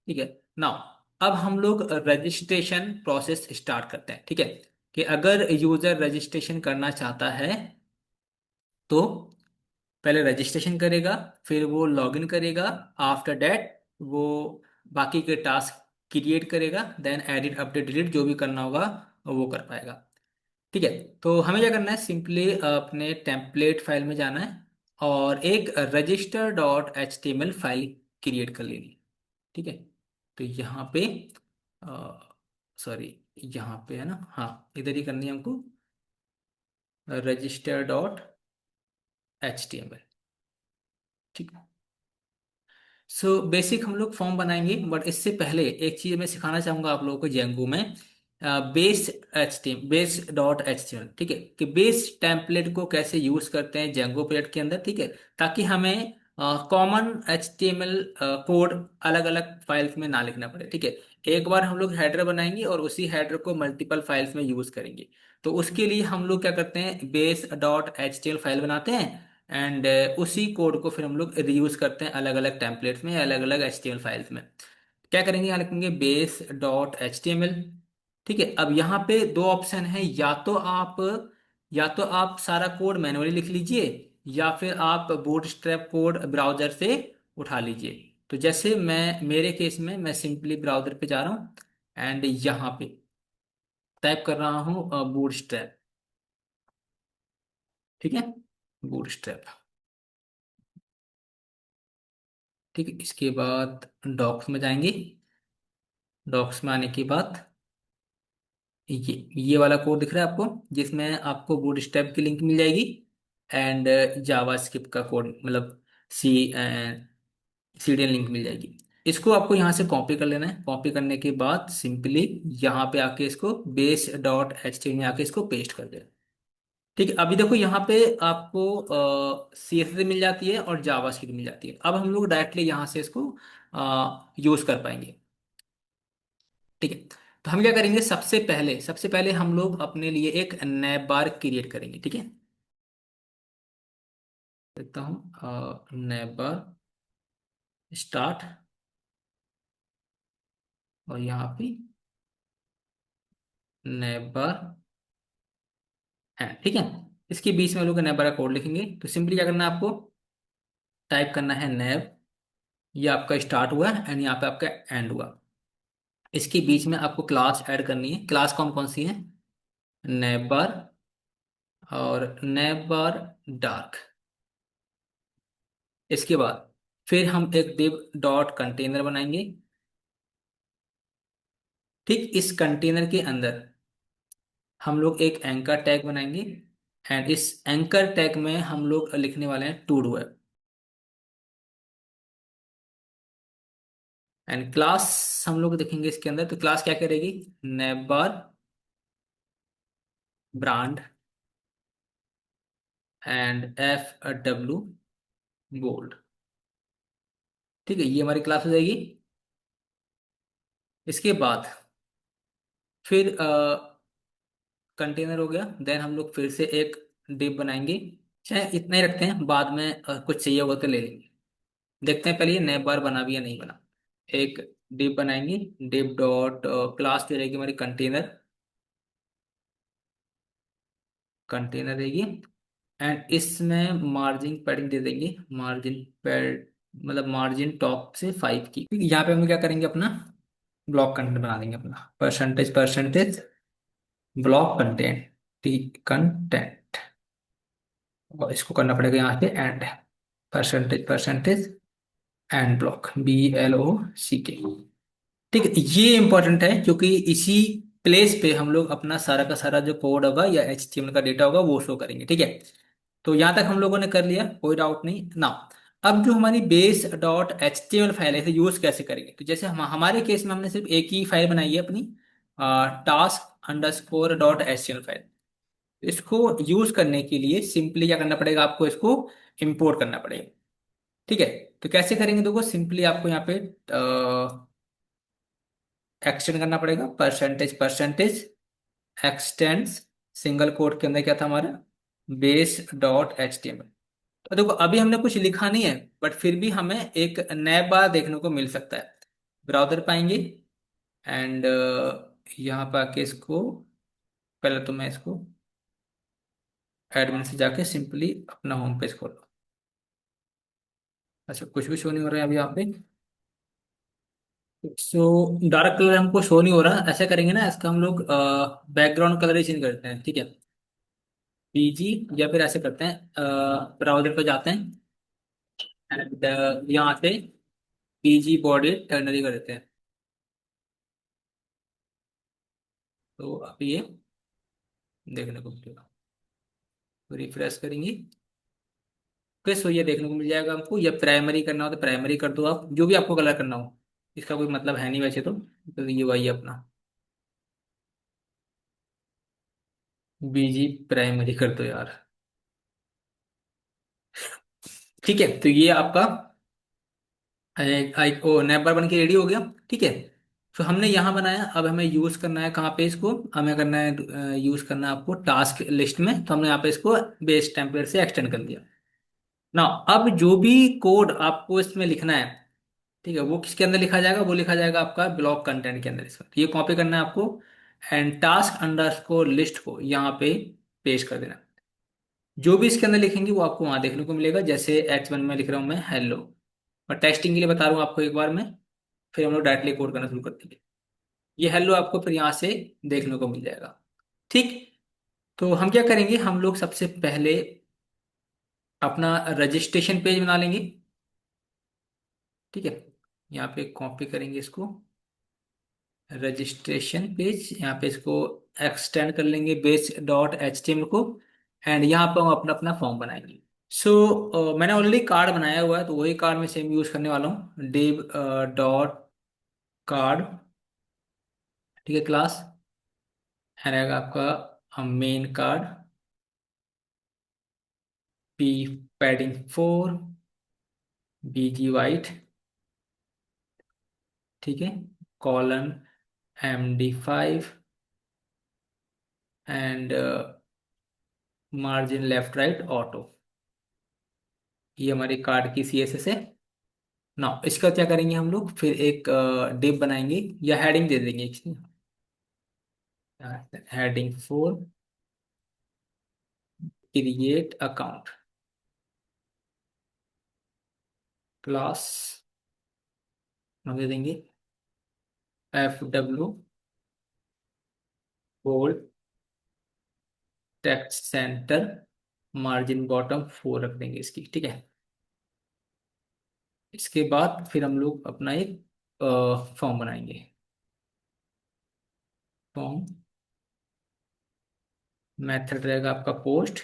A: ठीक है। नाउ अब हम लोग रजिस्ट्रेशन प्रोसेस स्टार्ट करते हैं। ठीक है, कि अगर यूजर रजिस्ट्रेशन करना चाहता है, तो पहले रजिस्ट्रेशन करेगा, फिर वो लॉगिन करेगा। आफ्टर दैट वो बाकी के टास्क क्रिएट करेगा, देन एडिट अपडेट डिलीट जो भी करना होगा वो कर पाएगा। ठीक है। तो हमें क्या करना है, सिंपली अपने टेम्पलेट फाइल में जाना है और एक register.html फाइल क्रिएट कर लेनी है। ठीक है। तो यहाँ पे सॉरी, यहाँ पे है ना, हाँ इधर ही करनी है हमको, register.html। ठीक है। सो बेसिक हम लोग फॉर्म बनाएंगे, बट इससे पहले एक चीज मैं सिखाना चाहूंगा आप लोगों को जेंगो में, बेस.html। ठीक है, कि बेस टेम्पलेट को कैसे यूज करते हैं जेंगो प्रोजेक्ट के अंदर। ठीक है, ताकि हमें कॉमन HTML कोड अलग अलग फाइल्स में ना लिखना पड़े। ठीक है, एक बार हम लोग हेडर बनाएंगे और उसी हेडर को मल्टीपल फाइल्स में यूज करेंगे। तो उसके लिए हम लोग क्या करते हैं, बेस.html फाइल बनाते हैं एंड उसी कोड को फिर हम लोग रीयूज करते हैं अलग अलग टेम्पलेट्स में, अलग अलग HTML फाइल्स में। क्या करेंगे, यहाँ लिखेंगे बेस.html। ठीक है। अब यहाँ पे दो ऑप्शन है, या तो आप सारा कोड मैनुअली लिख लीजिए, या फिर आप बूटस्ट्रैप कोड ब्राउजर से उठा लीजिए। तो जैसे मैं, मेरे केस में मैं सिंपली ब्राउजर पे जा रहा हूँ एंड यहाँ पे टाइप कर रहा हूँ बूटस्ट्रैप। ठीक है, बूटस्ट्रैप। ठीक है, इसके बाद डॉक्स में जाएंगे। डॉक्स में आने के बाद ये वाला कोड दिख रहा है आपको, जिसमें आपको बूटस्ट्रैप की लिंक मिल जाएगी एंड जावास्क्रिप्ट का कोड, मतलब सी सीरियल लिंक मिल जाएगी। इसको आपको यहाँ से कॉपी कर लेना है। कॉपी करने के बाद सिंपली यहाँ पे आके इसको बेस डॉट एच टी में आके इसको पेस्ट कर देना। ठीक है, अभी देखो यहाँ पे आपको सी एस मिल जाती है और जावास्क्रिप्ट मिल जाती है। अब हम लोग डायरेक्टली यहाँ से इसको यूज कर पाएंगे। ठीक है, तो हम क्या करेंगे, सबसे पहले हम लोग अपने लिए एक नैब बार क्रिएट करेंगे। ठीक है, देखता हूँ नैब बार स्टार्ट, और यहाँ पे नैब बार है। ठीक है, इसके बीच में हम लोग नैब बार का कोड लिखेंगे। तो सिंपली क्या करना है आपको, टाइप करना है नैब, ये आपका स्टार्ट हुआ एंड यहाँ पे आपका एंड हुआ। इसके बीच में आपको क्लास ऐड करनी है। क्लास कौन कौन सी है, नैब बार और नैब बार डार्क। इसके बाद फिर हम एक div डॉट कंटेनर बनाएंगे। ठीक, इस कंटेनर के अंदर हम लोग एक एंकर टैग बनाएंगे एंड इस एंकर टैग में हम लोग लिखने वाले हैं to do app. And class हम लोग देखेंगे इसके अंदर, तो क्लास क्या करेगी, nav bar brand and F W bold. ठीक है, ये हमारी क्लास हो जाएगी। इसके बाद फिर कंटेनर हो गया, देन हम लोग फिर से एक डिव बनाएंगे। चाहे इतना ही रखते हैं, बाद में कुछ चाहिए होगा तो ले लेंगे। देखते हैं पहले ये नैब बार बना भी या नहीं बना। एक डिव बनाएंगे, डिव डॉट क्लास जो रहेगी हमारी कंटेनर, कंटेनर रहेगी। एंड इसमें मार्जिन पैडिंग दे देंगे, मार्जिन पैड मतलब मार्जिन टॉप से 5 की। यहाँ पे हम क्या करेंगे, अपना ब्लॉक कंटेंट बना देंगे, अपना percentage block content, T content. और इसको करना पड़ेगा यहाँ पे and, percentage and block, BLOCK। ठीक है, ये इंपॉर्टेंट है क्योंकि इसी प्लेस पे हम लोग अपना सारा का सारा जो कोड होगा या HTML का डेटा होगा वो शो करेंगे। ठीक है, तो यहाँ तक हम लोगों ने कर लिया, कोई डाउट नहीं ना। अब जो हमारी base dot H T M L file है, इसे यूज कैसे करेंगे, तो जैसे हमारे केस में हमने सिर्फ एक ही फाइल बनाई है अपनी, task underscore dot H T M L file. इसको यूज करने के लिए सिंपली क्या करना पड़ेगा, आपको इसको इंपोर्ट करना पड़ेगा। ठीक है, तो कैसे करेंगे, देखो सिंपली आपको यहाँ पे एक्सटेंड करना पड़ेगा, परसेंटेज एक्सटेंड्स, सिंगल कोट के अंदर क्या था हमारा, base dot H T M L. तो देखो अभी हमने कुछ लिखा नहीं है, बट फिर भी हमें एक नैब बार देखने को मिल सकता है। ब्राउजर पाएंगे एंड यहाँ पर आके इसको, पहले तो मैं इसको एडमिन से जाके सिंपली अपना होम पेज खोलो। अच्छा, कुछ भी शो नहीं हो रहा है अभी यहाँ पे। सो डार्क कलर हमको शो नहीं हो रहा, ऐसा करेंगे ना, इसका हम लोग बैकग्राउंड कलर ही चेंज करते हैं। ठीक है, PG, या फिर ऐसे करते हैं, ब्राउजर पे जाते हैं एंड यहाँ से PG बॉडी टर्नरी कर देते हैं। तो अब ये देखने को मिलेगा, तो रिफ्रेश करेंगे, फिर सो ये देखने को मिल जाएगा हमको। या प्राइमरी करना हो तो प्राइमरी कर दो, आप जो भी आपको कलर करना हो, इसका कोई मतलब है नहीं वैसे तो ये वही है अपना, BG प्राइमरी कर दो यार। ठीक है, तो ये आपका ओ नैबर बन के रेडी हो गया। ठीक है, तो हमने यहाँ बनाया, अब हमें यूज करना है कहाँ पे, इसको हमें करना है यूज करना है आपको टास्क लिस्ट में। तो हमने यहाँ पे इसको बेस टेम्पलेट से एक्सटेंड कर दिया ना। अब जो भी कोड आपको इसमें लिखना है, ठीक है, वो किसके अंदर लिखा जाएगा, वो लिखा जाएगा आपका ब्लॉक कंटेंट के अंदर। इसमें ये कॉपी करना है आपको एंड टास्क अंडरस्कोर लिस्ट को यहाँ पे पेस्ट कर देना। जो भी इसके अंदर लिखेंगे वो आपको वहां देखने को मिलेगा। जैसे H1 में लिख रहा हूँ मैं हेलो, और टेस्टिंग के लिए बता रहा हूँ आपको एक बार मैं, फिर हम लोग डायरेक्टली कोड करना शुरू कर देंगे। ये हेलो आपको फिर यहाँ से देखने को मिल जाएगा। ठीक, तो हम क्या करेंगे, हम लोग सबसे पहले अपना रजिस्ट्रेशन पेज बना लेंगे। ठीक है, यहाँ पे कॉपी करेंगे इसको रजिस्ट्रेशन पेज, यहाँ पे इसको एक्सटेंड कर लेंगे base dot H T M को, एंड यहाँ पे हम अपना अपना फॉर्म बनाएंगे। सो मैंने ऑलरेडी कार्ड बनाया हुआ है, तो वही कार्ड मैं सेम यूज करने वाला हूँ, div डॉट कार्ड। ठीक है, क्लास है रहेगा आपका main card, P padding 4, B G white, ठीक है, colon MD5, and margin left right auto. ये हमारी कार्ड की CSS है। ना इसका क्या करेंगे हम लोग, फिर एक डिव बनाएंगे या हेडिंग दे देंगे इसमें, heading 4 क्रिएट अकाउंट, क्लास हम दे देंगे FW bold text center, margin bottom 4 रख देंगे इसकी, ठीक है। इसके बाद फिर हम लोग अपना एक फॉर्म बनाएंगे। फॉर्म मेथड रहेगा आपका पोस्ट,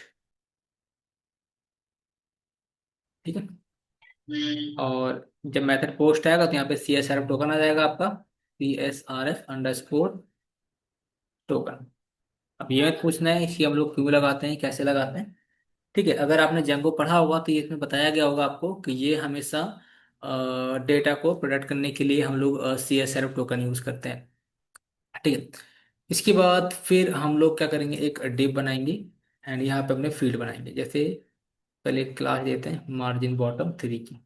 A: ठीक है। और जब मेथड पोस्ट आएगा तो यहाँ पे CSRF टोकन आ जाएगा आपका, CSRF टोकन। अब ये मत पूछना है कि हम लोग क्यों लगाते हैं, कैसे लगाते हैं। ठीक है, अगर आपने जेंगो पढ़ा होगा तो ये इसमें बताया गया होगा आपको कि ये हमेशा डेटा को प्रोटेक्ट करने के लिए हम लोग CSRF टोकन यूज करते हैं। ठीक है, इसके बाद फिर हम लोग क्या करेंगे, एक डिव बनाएंगे, एंड यहाँ पे अपने फील्ड बनाएंगे। जैसे पहले क्लास देते हैं मार्जिन बॉटम 3 की,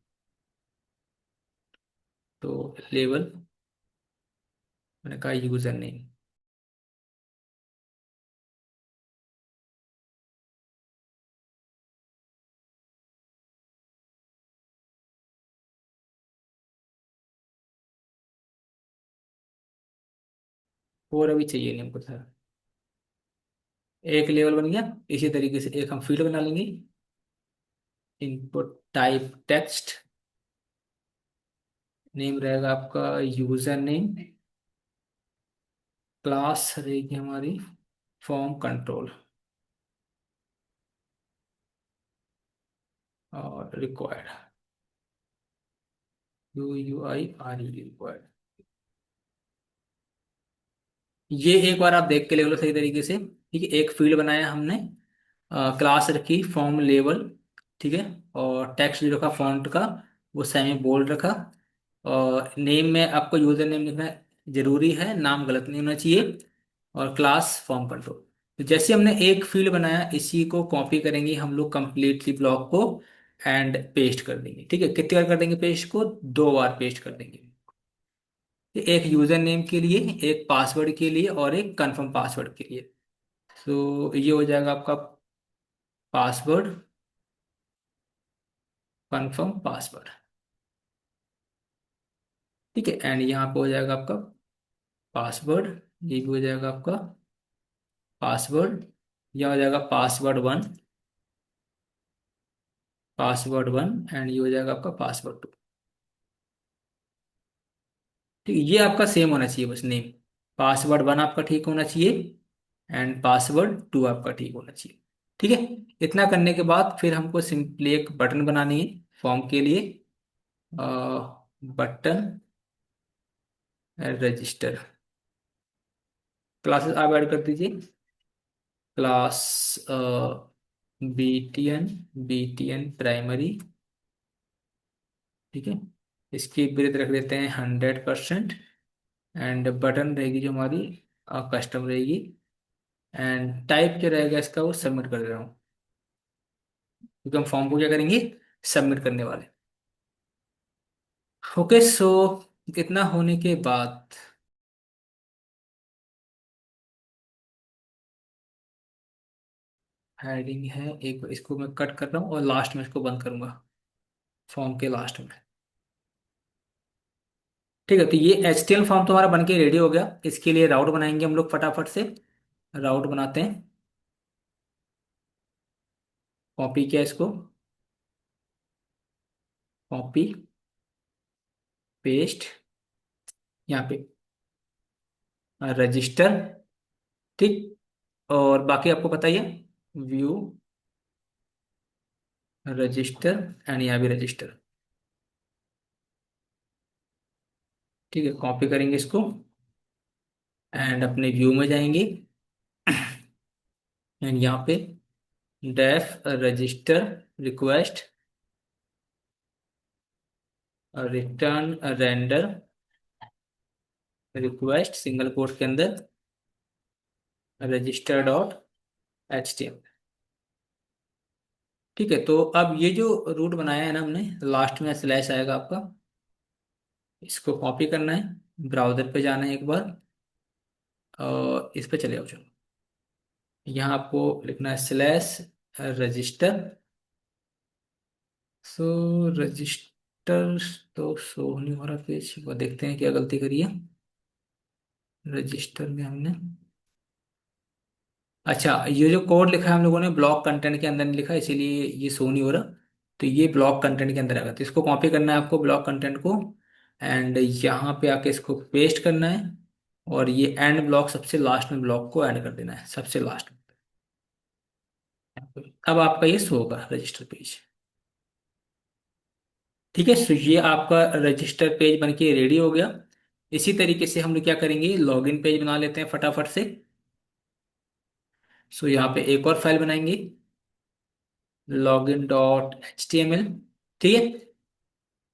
A: तो लेवल मैंने कहा यूजर नेम, और अभी चाहिए नहीं हमको सर। एक लेवल बन गया। इसी तरीके से एक हम फील्ड बना लेंगे, इनपुट टाइप टेक्स्ट, नेम रहेगा आपका यूजर नेम, क्लास रहेगी हमारी फॉर्म कंट्रोल, और रिक्वायर्ड UUIRE रिक्वायर्ड। ये एक बार आप देख के ले लो सही तरीके से। ठीक है, एक फील्ड बनाया हमने, क्लास रखी फॉर्म लेवल, ठीक है, और टेक्स्ट जो रखा फॉन्ट का वो सेमी बोल्ड रखा, और नेम में आपको यूजर नेम लिखना जरूरी है, नाम गलत नहीं होना चाहिए, और क्लास फॉर्म कंट्रोल। तो जैसे हमने एक फील्ड बनाया, इसी को कॉपी करेंगे हम लोग कंप्लीटली ब्लॉक को, एंड पेस्ट कर देंगे। ठीक है, कितनी बार कर देंगे पेस्ट को, 2 बार पेस्ट कर देंगे। एक यूजर नेम के लिए, एक पासवर्ड के लिए, और एक कंफर्म पासवर्ड के लिए। तो ये हो जाएगा आपका पासवर्ड, कंफर्म पासवर्ड, ठीक है। एंड यहाँ पे हो जाएगा आपका पासवर्ड, ये भी हो जाएगा आपका पासवर्ड, यह हो जाएगा पासवर्ड 1, पासवर्ड 1, एंड ये हो जाएगा आपका पासवर्ड 2। ठीक है, ये आपका सेम होना चाहिए बस नेम, पासवर्ड 1 आपका ठीक होना चाहिए, एंड पासवर्ड 2 आपका ठीक होना चाहिए। ठीक है, इतना करने के बाद फिर हमको सिंपली एक बटन बनानी है फॉर्म के लिए, बटन रजिस्टर, क्लासेस आप ऐड कर दीजिए, क्लास BTN प्राइमरी, ठीक है। इसकी ब्रेथ रख देते हैं 100%, एंड बटन रहेगी जो हमारी कस्टम रहेगी, एंड टाइप जो रहेगा इसका वो सबमिट कर दे रहा हूँ, क्योंकि हम फॉर्म को क्या करेंगे, सबमिट करने वाले। ओके, सो इतना होने के बाद हेडिंग है एक, इसको मैं कट कर रहा हूँ और लास्ट में इसको बंद करूंगा, फॉर्म के लास्ट में। ठीक है, तो ये HTML फॉर्म तो हमारा बन के रेडी हो गया। इसके लिए राउट बनाएंगे हम लोग फटाफट से। राउट बनाते हैं, कॉपी किया इसको, कॉपी पेस्ट यहाँ पे, रजिस्टर, ठीक। और बाकी आपको पता ही है, व्यू रजिस्टर, एंड यहाँ भी रजिस्टर। ठीक है, कॉपी करेंगे इसको एंड अपने व्यू में जाएंगे एंड यहाँ पे def register request return render request single quote के अंदर register dot H T M. ठीक है, तो अब ये जो रूट बनाया है ना हमने, लास्ट में स्लैश आएगा आपका, इसको कॉपी करना है, ब्राउजर पे जाना है एक बार और इस पे चले जाओ। चलो, यहाँ आपको लिखना है स्लैश रजिस्टर। सो रजिस्टर तो शो नहीं हो रहा पेज, वो देखते हैं क्या गलती करी है रजिस्टर में हमने। अच्छा, ये जो कोड लिखा है हम लोगों ने ब्लॉक कंटेंट के अंदर नहीं लिखा, इसीलिए ये शो नहीं हो रहा। तो ये ब्लॉक कंटेंट के अंदर आएगा, तो इसको कॉपी करना है आपको ब्लॉक कंटेंट को, एंड यहाँ पे आके इसको पेस्ट करना है, और ये एंड ब्लॉक सबसे लास्ट में ब्लॉक को ऐड कर देना है सबसे लास्ट में। अब आपका ये शो होगा रजिस्टर पेज। ठीक है, सो ये आपका रजिस्टर पेज बन के रेडी हो गया। इसी तरीके से हम लोग क्या करेंगे, लॉगिन पेज बना लेते हैं फटाफट से। सो यहाँ पे एक और फाइल बनाएंगे, login dot H T M L. ठीक है,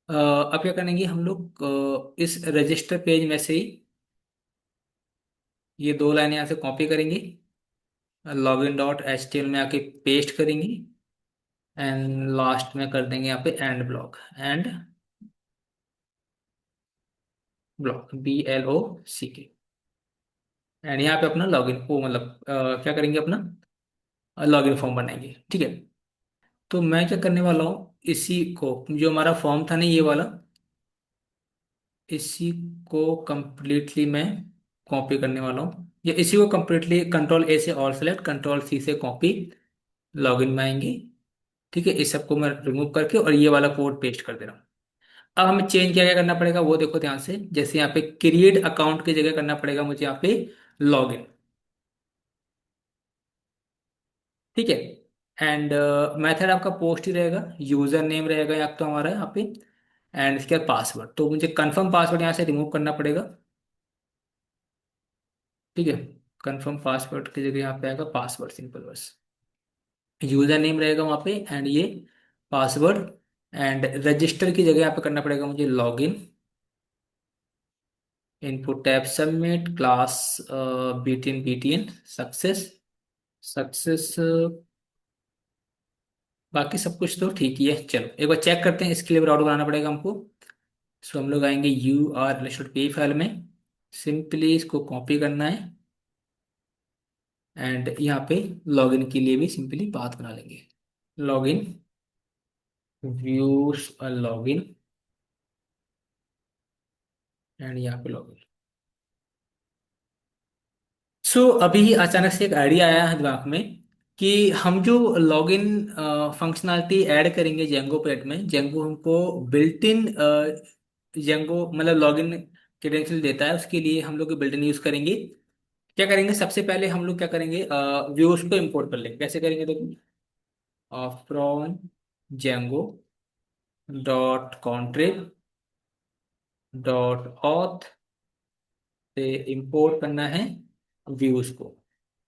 A: अब क्या करेंगे हम लोग, इस रजिस्टर पेज में से ही ये दो लाइन यहाँ से कॉपी करेंगे, login dot H T M में आके पेस्ट करेंगे, एंड लास्ट में कर देंगे यहाँ पे and block, and block BLOCK। And यहाँ पे अपना लॉगिन वो मतलब क्या करेंगे, अपना लॉगिन फॉर्म बनाएंगे। ठीक है, तो मैं क्या करने वाला हूँ, इसी को जो हमारा फॉर्म था ना ये वाला, इसी को कंप्लीटली मैं कॉपी करने वाला हूँ, या इसी को कंप्लीटली कंट्रोल A से ऑल सेलेक्ट, कंट्रोल C से कॉपी, लॉगिन में आएंगे। ठीक है, इस सबको मैं रिमूव करके और ये वाला कोड पेस्ट कर दे रहा हूँ। अब हमें चेंज क्या क्या करना पड़ेगा वो देखो ध्यान से, जैसे यहाँ पे क्रिएट अकाउंट की जगह करना पड़ेगा मुझे यहाँ पे लॉगिन। ठीक है, एंड मेथड आपका पोस्ट ही रहेगा, यूजर नेम रहेगा या तो हमारा यहाँ पे, एंड इसके बाद पासवर्ड, तो मुझे कंफर्म पासवर्ड यहाँ से रिमूव करना पड़ेगा। ठीक है, कंफर्म पासवर्ड की जगह यहाँ पे आएगा पासवर्ड सिंपल बस, यूजर नेम रहेगा वहाँ पे एंड ये पासवर्ड, एंड रजिस्टर की जगह यहाँ पे करना पड़ेगा मुझे login, input tab submit class BTN success success. बाकी सब कुछ तो ठीक ही है, चलो एक बार चेक करते हैं, इसके लिए ब्राउज़र बनाना पड़ेगा हमको। सो हम लोग आएंगे URL.py फाइल में, सिंपली इसको कॉपी करना है, एंड यहाँ पे लॉगिन के लिए भी सिंपली बात बना लेंगे, लॉगिन व्यूज लॉगिन, एंड यहाँ पे लॉगिन। सो अभी अचानक से एक आइडिया आया है दिमाग में कि हम जो लॉगिन फंक्शनैलिटी ऐड करेंगे जेंगो पेट में, जेंगो हमको बिल्ट इन जेंगो मतलब लॉगिन क्रेडेंशियल देता है, उसके लिए हम लोग बिल्ट इन यूज करेंगे। क्या करेंगे, सबसे पहले हम लोग क्या करेंगे, व्यूज को इंपोर्ट कर लेंगे। कैसे करेंगे देखो, from Django dot contrib dot auth से इंपोर्ट करना है व्यूज को।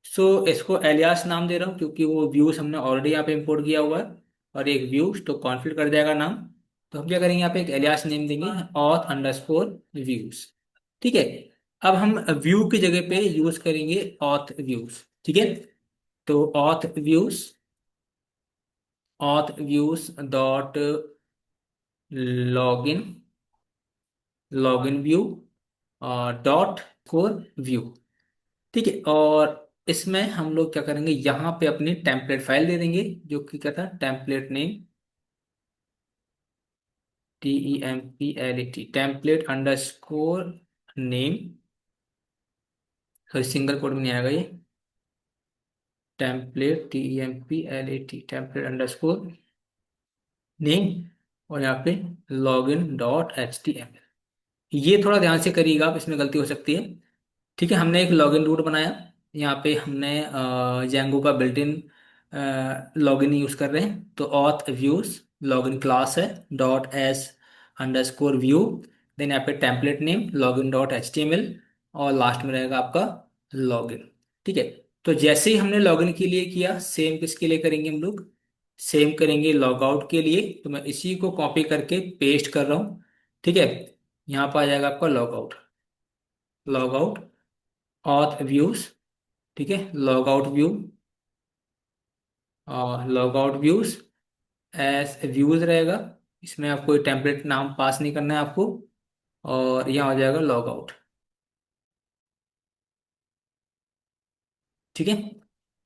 A: सो इसको एलियास नाम दे रहा हूँ क्योंकि वो व्यूज हमने ऑलरेडी यहाँ पे इंपोर्ट किया हुआ है, और एक व्यूज तो कॉन्फिगर कर जाएगा नाम। तो हम क्या करेंगे, यहाँ पे एक एलियास नेम देंगे, ऑथ अंडरस्कोर व्यूज। ठीक है, अब हम व्यू की जगह पे यूज करेंगे ऑथ व्यूज। ठीक है, तो auth views dot login login view dot core view. ठीक है, और इसमें हम लोग क्या करेंगे, यहाँ पे अपनी टेम्पलेट फाइल दे देंगे, जो कि क्या था, template name TEMPLET template underscore name, sorry single code में नहीं आएगा ये, टेम्पलेट टेम्पलेट अंडरस्कोर नेम, और यहाँ पे लॉगिन डॉट HTML। ये थोड़ा ध्यान से करिएगा आप, इसमें गलती हो सकती है। ठीक है, हमने एक लॉगिन रूट बनाया। यहाँ पे हमने जेंगो का बिल्ट इन लॉगिन यूज कर रहे हैं, तो ऑथ व्यूज लॉगिन क्लास है, dot S underscore view, then यहाँ पे template name login dot H T M L, और लास्ट में रहेगा आपका लॉगिन। ठीक है, तो जैसे ही हमने लॉगिन के लिए किया, सेम किसके लिए करेंगे हम लोग, सेम करेंगे लॉग आउट के लिए। तो मैं इसी को कॉपी करके पेस्ट कर रहा हूँ। ठीक है, यहाँ पर आ जाएगा आपका log out, log out auth views. ठीक है, लॉग आउट व्यू, और log out views as views रहेगा। इसमें आपको कोई टेम्पलेट नाम पास नहीं करना है आपको, और यहाँ हो जाएगा लॉग आउट। ठीक है,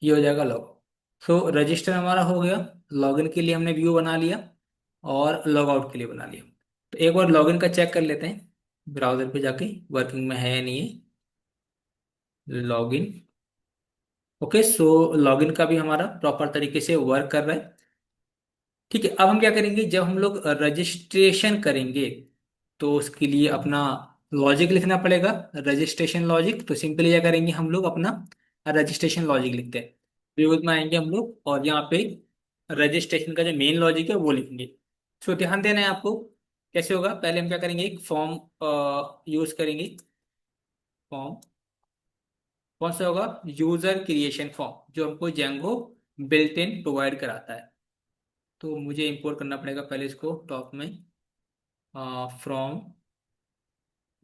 A: ये हो जाएगा लॉग। सो रजिस्टर हमारा हो गया, लॉगिन के लिए हमने व्यू बना लिया और लॉग आउट के लिए बना लिया। तो एक बार लॉगिन का चेक कर लेते हैं ब्राउजर पे जाके, वर्किंग में है या नहीं है। लॉगिन, ओके, सो लॉगिन का भी हमारा प्रॉपर तरीके से वर्क कर रहा है। ठीक है, अब हम क्या करेंगे, जब हम लोग रजिस्ट्रेशन करेंगे तो उसके लिए अपना लॉजिक लिखना पड़ेगा, रजिस्ट्रेशन लॉजिक। तो सिंपली क्या करेंगे हम लोग, अपना रजिस्ट्रेशन लॉजिक लिखते हैं। विवुत में आएंगे हम लोग और यहाँ पे रजिस्ट्रेशन का जो मेन लॉजिक है वो लिखेंगे। सो ध्यान देना है आपको, कैसे होगा। पहले हम क्या करेंगे, एक फॉर्म यूज करेंगे। फॉर्म कौन सा होगा, यूजर क्रिएशन फॉर्म, जो हमको जेंगो बिल्ट इन प्रोवाइड कराता है। तो मुझे इंपोर्ट करना पड़ेगा पहले इसको टॉप में, from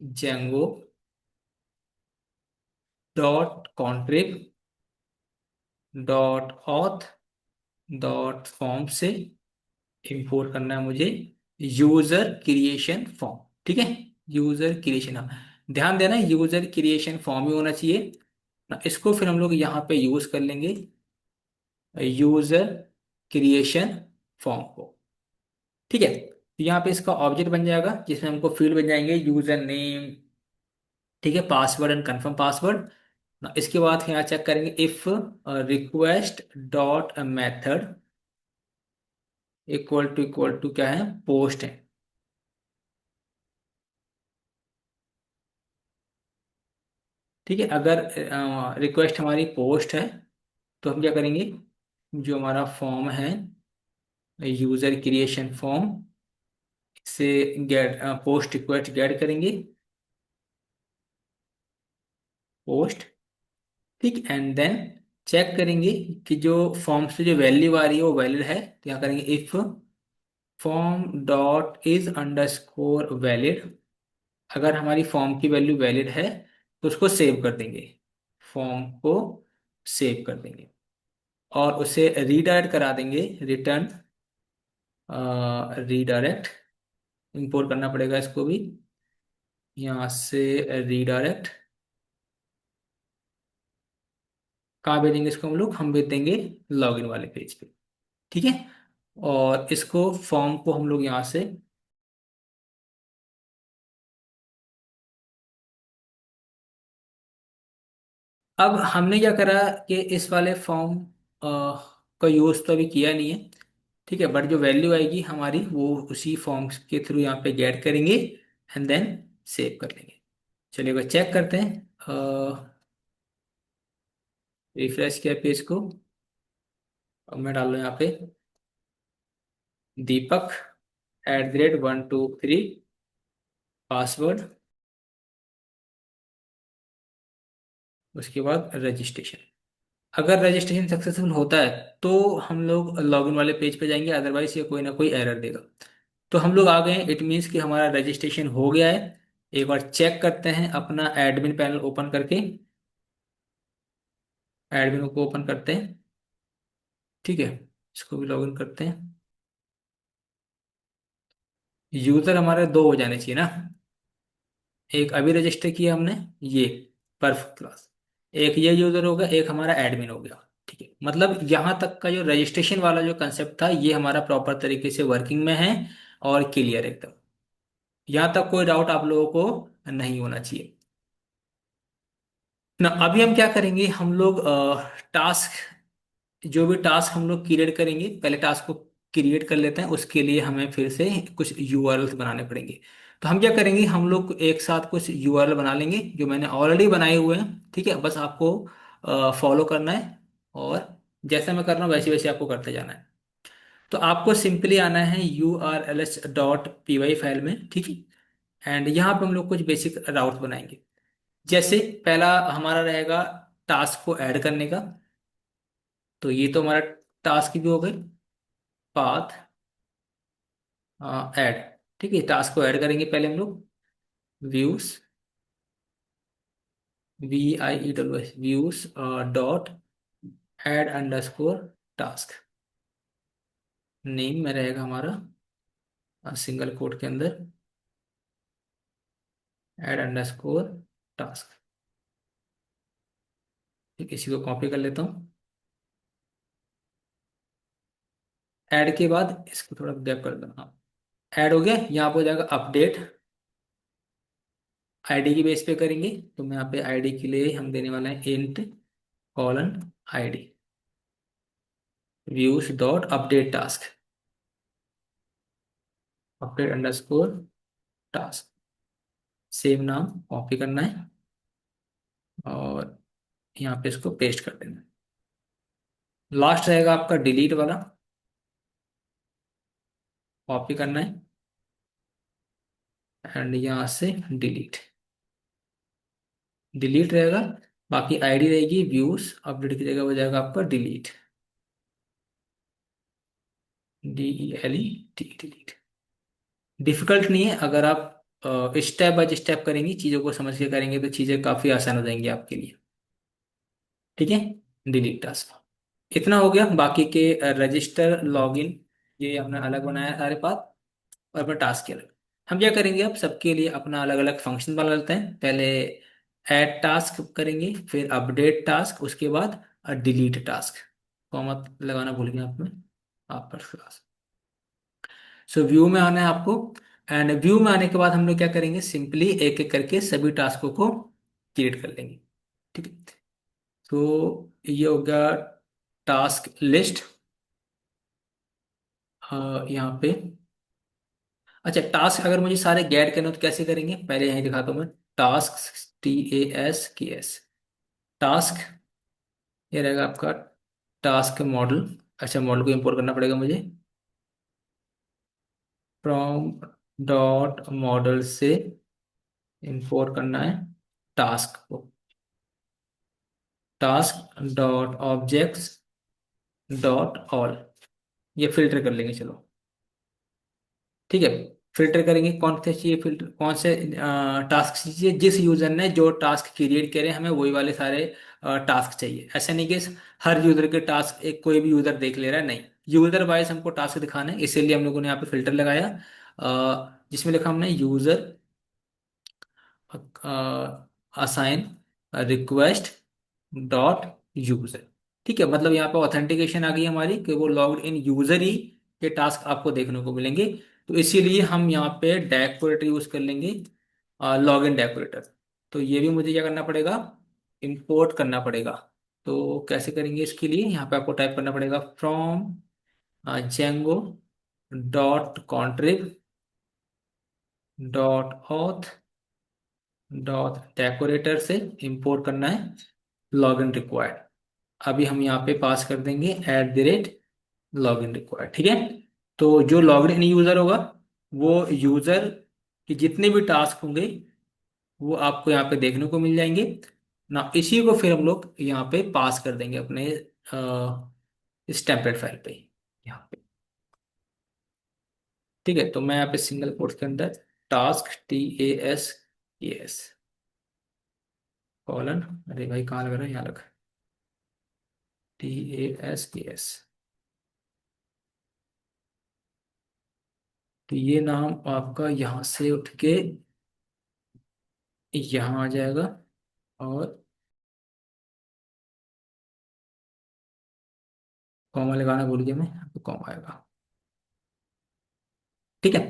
A: Django dot contrib dot auth dot form से इंपोर्ट करना है मुझे यूजर क्रिएशन फॉर्म। ठीक है, यूजर क्रिएशन, ध्यान देना यूजर क्रिएशन फॉर्म ही होना चाहिए ना। इसको फिर हम लोग यहाँ पे यूज कर लेंगे, यूजर क्रिएशन फॉर्म को। ठीक है, तो यहाँ पे इसका ऑब्जेक्ट बन जाएगा जिसमें हमको फील्ड बन जाएंगे यूजर नेम, ठीक है, पासवर्ड एंड कंफर्म पासवर्ड। इसके बाद यहाँ चेक करेंगे if request dot method equal to क्या है, पोस्ट है। ठीक है, अगर रिक्वेस्ट हमारी पोस्ट है तो हम क्या करेंगे, जो हमारा फॉर्म है यूजर क्रिएशन फॉर्म से गेट पोस्ट रिक्वेस्ट गेट करेंगे, पोस्ट। ठीक, एंड देन चेक करेंगे कि जो फॉर्म से जो वैल्यू आ रही है वो वैलिड है, तो क्या करेंगे if form dot is underscore valid. अगर हमारी फॉर्म की वैल्यू वैलिड है तो उसको सेव कर देंगे, फॉर्म को सेव कर देंगे और उसे रीडायरेक्ट करा देंगे, रिटर्न रीडायरेक्ट, इंपोर्ट करना पड़ेगा इसको भी यहाँ से, रीडायरेक्ट कहाँ भेजेंगे इसको हम लोग, हम भेज देंगे लॉगिन वाले पेज पे। ठीक है, और इसको फॉर्म को हम लोग यहाँ से, अब हमने क्या करा कि इस वाले फॉर्म का यूज तो अभी किया नहीं है। ठीक है, बट जो वैल्यू आएगी हमारी वो उसी फॉर्म के थ्रू यहाँ पे गेट करेंगे एंड देन सेव कर लेंगे। चलिए एक बार चेक करते हैं, रिफ्रेश किया पेज को। अब मैं डाल रहा हूँ यहाँ पे दीपक @123 पासवर्ड, उसके बाद रजिस्ट्रेशन। अगर रजिस्ट्रेशन सक्सेसफुल होता है तो हम लोग लॉगिन वाले पेज पे जाएंगे, अदरवाइज ये कोई ना कोई एरर देगा। तो हम लोग आ गए हैं, इट मीन्स कि हमारा रजिस्ट्रेशन हो गया है। एक बार चेक करते हैं अपना एडमिन पैनल ओपन करके, एडमिन को ओपन करते हैं। ठीक है, इसको भी लॉगिन करते हैं। यूजर हमारे दो हो जाने चाहिए ना, एक अभी रजिस्टर किया हमने, ये परफेक्ट क्लास, एक ये यूजर हो गया, एक हमारा एडमिन हो गया। ठीक है, मतलब यहाँ तक का जो रजिस्ट्रेशन वाला जो कंसेप्ट था ये हमारा प्रॉपर तरीके से वर्किंग में है और क्लियर एकदम। यहाँ तक कोई डाउट आप लोगों को नहीं होना चाहिए ना। अभी हम क्या करेंगे, हम लोग टास्क, जो भी टास्क हम लोग क्रिएट करेंगे, पहले टास्क को क्रिएट कर लेते हैं, उसके लिए हमें फिर से कुछ यूआरएल्स बनाने पड़ेंगे। तो हम क्या करेंगे, हम लोग एक साथ कुछ यूआरएल बना लेंगे जो मैंने ऑलरेडी बनाए हुए हैं, ठीक है, बस आपको फॉलो करना है, और जैसा मैं कर रहा हूँ वैसे वैसे आपको करते जाना है। तो आपको सिंपली आना है urls.py फाइल में, ठीक है। एंड यहाँ पे हम लोग कुछ बेसिक राउट बनाएंगे। जैसे पहला हमारा रहेगा टास्क को ऐड करने का। तो ये तो हमारा टास्क भी हो गए, पाथ ऐड, ठीक है, टास्क को ऐड करेंगे पहले हम लोग। Views, views dot add underscore task, name में रहेगा हमारा सिंगल कोट के अंदर ऐड अंडरस्कोर टास्क। ठीक, इसी को कॉपी कर लेता हूँ। ऐड के बाद इसको थोड़ा गैप कर देना, हाँ, ऐड हो गया। यहाँ पे हो जाएगा अपडेट, आईडी की बेस पे करेंगे। तो मैं यहाँ पे आईडी के लिए हम देने वाले हैं int colon ID, views dot update task, update underscore task, same नाम कॉपी करना है और यहाँ पे इसको पेस्ट कर देना है। लास्ट रहेगा आपका डिलीट वाला, कॉपी करना है एंड यहाँ से डिलीट, डिलीट रहेगा। बाकी आईडी रहेगी व्यूज, अपडेट की जगह हो जाएगा आपका डिलीट, DELET, डिलीट। डिफिकल्ट नहीं है, अगर आप स्टेप बाय स्टेप करेंगे, चीज़ों को समझ के करेंगे तो चीज़ें काफ़ी आसान हो जाएंगी आपके लिए, ठीक है। डिलीट टास्क इतना हो गया। बाकी के रजिस्टर, लॉगिन, ये हमने अलग बनाया है सारे पाथ, और अपना टास्क के अलग। हम क्या करेंगे, अब सबके लिए अपना अलग अलग फंक्शन बना लेते हैं। पहले ऐड टास्क करेंगे, फिर अपडेट टास्क, उसके बाद डिलीट टास्क। कॉमा लगाना भूल गया आप में, आप पर क्लास। सो व्यू में आना है आपको, एंड व्यू में आने के बाद हम लोग क्या करेंगे, सिंपली एक एक करके सभी टास्कों को क्रिएट कर लेंगे, ठीक है। तो ये हो गया टास्क लिस्ट। यहाँ पे अच्छा, टास्क अगर मुझे सारे गेट करने हो तो कैसे करेंगे, पहले यहीं दिखाता हूँ मैं। टास्क, TASK, टास्क, ये रहेगा आपका टास्क मॉडल। अच्छा, मॉडल को इंपोर्ट करना पड़ेगा मुझे, फ्रॉम डॉट मॉडल से इंपोर्ट करना है टास्क को, task dot objects dot all, ये फिल्टर कर लेंगे चलो, ठीक है। फिल्टर करेंगे कौन से चाहिए, फिल्टर कौन से टास्क चाहिए, जिस यूजर ने जो टास्क क्रिएट करे हमें वही वाले सारे टास्क चाहिए। ऐसा नहीं कि हर यूजर के टास्क एक कोई भी यूजर देख ले रहा है, नहीं, यूजर वाइज हमको टास्क दिखाना है, इसीलिए हम लोगों ने यहाँ पे फिल्टर लगाया, जिसमें लिखा हमने user assign request dot user, ठीक है। मतलब यहाँ पे ऑथेंटिकेशन आ गई हमारी कि वो लॉग्ड इन यूजर ही के टास्क आपको देखने को मिलेंगे। तो इसीलिए हम यहाँ पे डेकोरेटर यूज कर लेंगे, लॉग इन डेकोरेटर। तो ये भी मुझे क्या करना पड़ेगा, इंपोर्ट करना पड़ेगा। तो कैसे करेंगे, इसके लिए यहाँ पे आपको टाइप करना पड़ेगा from Django dot contrib dot auth dot decorator से इंपोर्ट करना है लॉगिन रिक्वायर्ड। अभी हम यहाँ पे पास कर देंगे @लॉगिन रिक्वायर्ड, ठीक है। तो जो लॉगिन इन यूजर होगा, वो यूजर के जितने भी टास्क होंगे वो आपको यहाँ पे देखने को मिल जाएंगे ना। इसी को फिर हम लोग यहाँ पे पास कर देंगे अपने इस टेम्पलेट फाइल पे, यहाँ पे, ठीक है। तो मैं यहाँ पे सिंगल कोट के अंदर टास्क, TASK कॉलन, अरे भाई कहाँ लग रहा है, यहाँ लगा, TASKS। तो ये नाम आपका यहाँ से उठ के यहाँ आ जाएगा, और कॉमा लगाना भूल गया मैं, यहाँ पे कॉमा आएगा, ठीक है।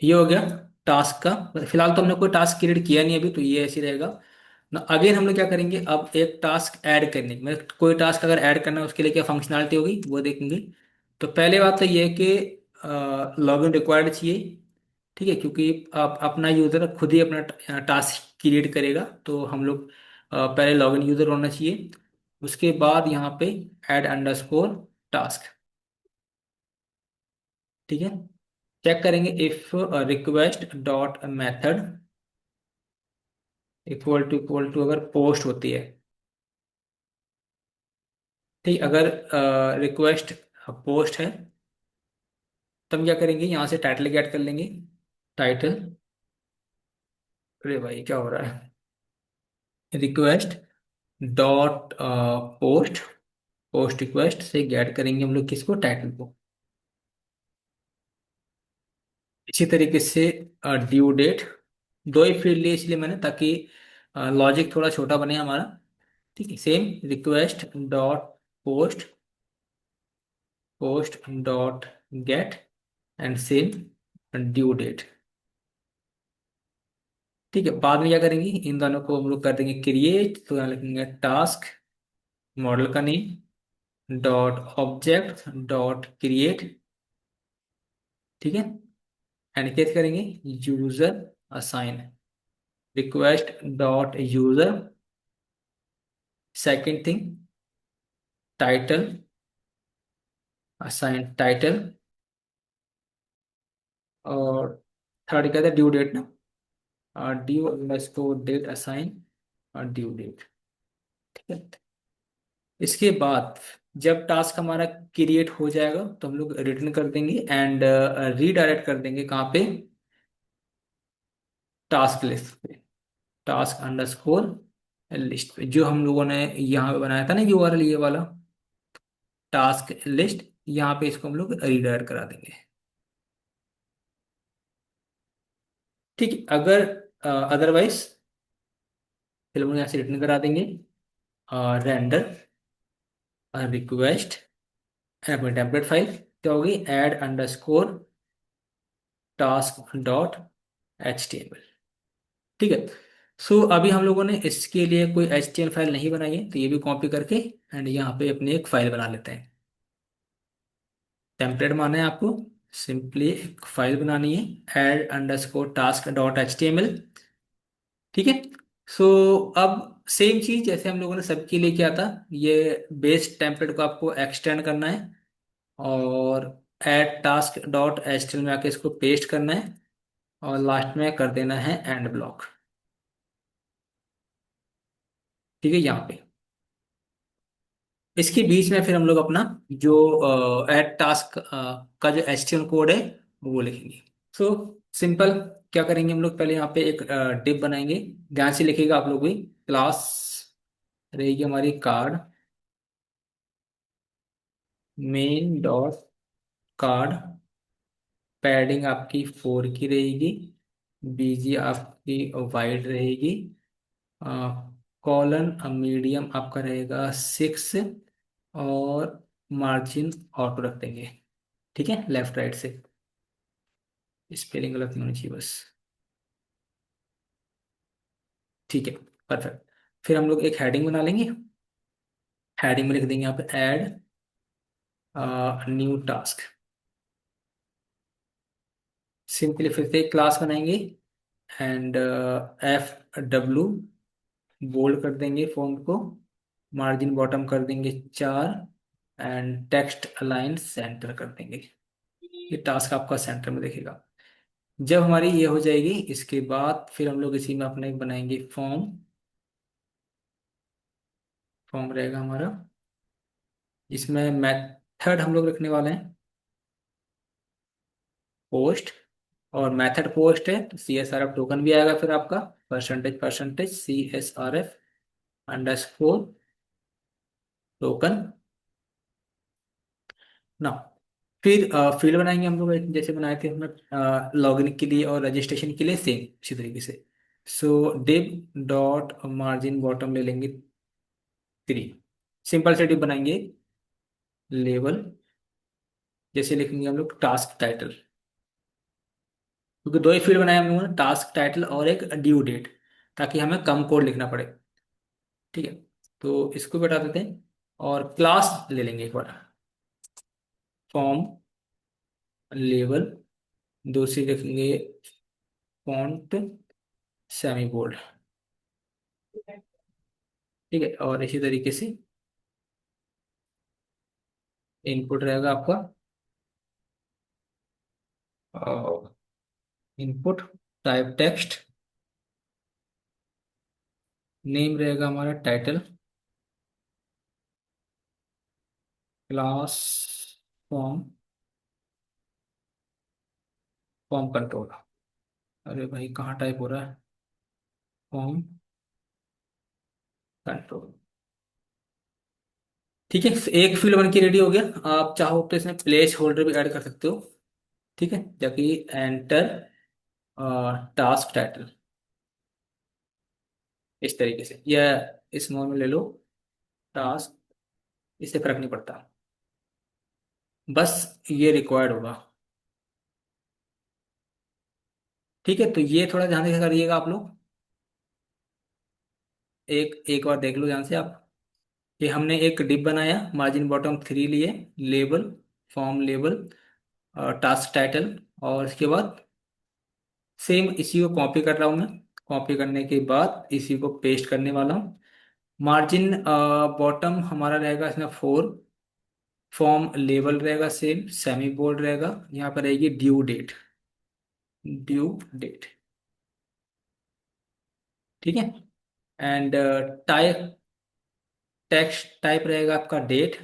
A: ये हो गया टास्क का। फिलहाल तो हमने कोई टास्क क्रिएट किया नहीं अभी, तो ये ऐसे ही रहेगा ना। अगेन हम लोग क्या करेंगे, अब एक टास्क ऐड करने में, कोई टास्क अगर ऐड करना है उसके लिए क्या फंक्शनैलिटी होगी वो देखेंगे। तो पहले बात तो ये है कि लॉगिन रिक्वायर्ड चाहिए, ठीक है, क्योंकि आप अपना यूज़र खुद ही अपना टास्क क्रिएट करेगा, तो हम लोग पहले लॉगिन यूज़र होना चाहिए। उसके बाद यहाँ पे ऐड अंडरस्कोर टास्क। ठीक है, चेक करेंगे if request dot method equal to अगर पोस्ट होती है। ठीक, अगर रिक्वेस्ट पोस्ट है, तो हम क्या करेंगे, यहाँ से टाइटल गेट कर लेंगे। टाइटल, अरे भाई क्या हो रहा है, request dot post, post request से गेट करेंगे हम लोग किसको, टाइटल को। इसी तरीके से ड्यू डेट, दो ही फील्ड लिए इसलिए मैंने, ताकि लॉजिक थोड़ा छोटा बने हमारा। ठीक है, same request dot post, post dot get and same due date. ठीक है, बाद में क्या करेंगे, इन दोनों को हम लोग कर देंगे क्रिएट, तो यहाँ लिखेंगे टास्क मॉडल का name dot object dot create. ठीक है, एंड क्या करेंगे, user assign request dot user, second thing title assign title, और थर्ड क्या था, ड्यू डेट ना, ड्यू अंडरस्कोर डेट असाइन और ड्यू डेट। ठीक है, इसके बाद जब टास्क हमारा क्रिएट हो जाएगा, तो हम लोग रिटर्न कर देंगे एंड रीडायरेक्ट कर देंगे कहाँ पे, टास्क लिस्ट पे, टास्क अंडरस्कोर लिस्ट पे, जो हम लोगों ने यहाँ पे बनाया था ना यूआरएल ये वाला, टास्क लिस्ट। यहाँ पे इसको हम लोग रीडायरेक्ट करा देंगे। ठीक है, अगर अदरवाइज फिर हम लोग यहाँ से रिटर्न करा देंगे रेंडर रिक्वेस्ट, अपनी टेम्पलेट फाइल क्या होगी, add underscore task dot H T M L. ठीक है, सो अभी हम लोगों ने इसके लिए कोई H T M L file नहीं बनाई है, तो ये भी कॉपी करके एंड यहाँ पे अपनी एक फाइल बना लेते हैं। टेम्पलेट माना है आपको, सिंपली एक फाइल बनानी है, add underscore task dot H T M L. ठीक है, सो अब सेम चीज जैसे हम लोगों ने सबके लिए किया था, ये बेस टेम्पलेट को आपको एक्सटेंड करना है और add task dot H T M L में आके इसको पेस्ट करना है, और लास्ट में कर देना है एंड ब्लॉक। ठीक है, यहाँ पे इसके बीच में फिर हम लोग अपना जो एड टास्क का जो एचटीएमएल कोड है वो लिखेंगे। सो सिंपल, क्या करेंगे हम लोग, पहले यहाँ पे एक डिप बनाएंगे, ध्यान से लिखिएगा आप लोग भी। क्लास रहेगी हमारी card, main dot card, padding आपकी 4 की रहेगी, बीजी आपकी वाइड रहेगी, कॉलन मीडियम आपका रहेगा 6, और मार्जिन ऑटो रख देंगे। ठीक है, लेफ्ट राइट से, स्पेलिंग गलत नहीं होनी चाहिए बस। ठीक है, परफेक्ट। फिर हम लोग एक हेडिंग बना लेंगे, हेडिंग में लिख देंगे यहाँ पे ऐड न्यू टास्क। सिंपली फिर से एक क्लास बनाएंगे एंड एफ डब्ल्यू, बोल्ड कर देंगे फॉन्ट को, मार्जिन बॉटम कर देंगे 4, एंड टेक्स्ट अलाइन सेंटर कर देंगे। ये टास्क आपका सेंटर में दिखेगा। जब हमारी ये हो जाएगी, इसके बाद फिर हम लोग इसी में अपना एक बनाएंगे फॉर्म, फॉर्म रहेगा हमारा, इसमें मेथड हम लोग रखने वाले हैं पोस्ट, और मेथड पोस्ट है तो C S R F token भी आएगा फिर आपका, percentage percentage C S R F underscore token ना। फिर फील्ड बनाएंगे हम लोग जैसे बनाए थे हमें लॉगिन के लिए और रजिस्ट्रेशन के लिए, सेम इसी तरीके से। सो डिव डॉट मार्जिन बॉटम ले लेंगे 3, सिंपल से डिव बनाएंगे, लेवल जैसे लिखेंगे हम लोग टास्क टाइटल, क्योंकि दो ही फील्ड बनाए हम लोगों ने, टास्क टाइटल और एक ड्यू डेट, ताकि हमें कम कोड लिखना पड़े। ठीक है, तो इसको भी हटा देते हैं और क्लास ले लेंगे एक बार, फॉर्म लेवल दूसरी लिखेंगे फॉन्ट सेमी बोल्ड। ठीक है, और इसी तरीके से इनपुट रहेगा आपका इनपुट टाइप टेक्स्ट। नेम रहेगा हमारा title. Class form form control. अरे भाई कहाँ टाइप हो रहा है? Form control. ठीक है, एक फील्ड बन के रेडी हो गया। आप चाहो तो इसमें प्लेस होल्डर भी ऐड कर सकते हो। ठीक है, जबकि एंटर टास्क टाइटल इस तरीके से, या इस मोड में ले लो टास्क, इससे फर्क नहीं पड़ता। बस ये रिक्वायर्ड होगा। ठीक है, तो ये थोड़ा ध्यान से करिएगा आप लोग। एक एक बार देख लो ध्यान से आप। कि हमने एक डिप बनाया, मार्जिन बॉटम 3 लिए, label, form label, task title, और इसके बाद सेम इसी को कॉपी कर रहा हूँ मैं। कॉपी करने के बाद इसी को पेस्ट करने वाला हूँ। मार्जिन बॉटम हमारा रहेगा इसमें 4। फॉर्म लेबल रहेगा सेम, सेमी बोल्ड रहेगा। यहाँ पर रहेगी ड्यू डेट। Due date. ठीक है। एंड टाइप टेक्स्ट टाइप रहेगा आपका डेट।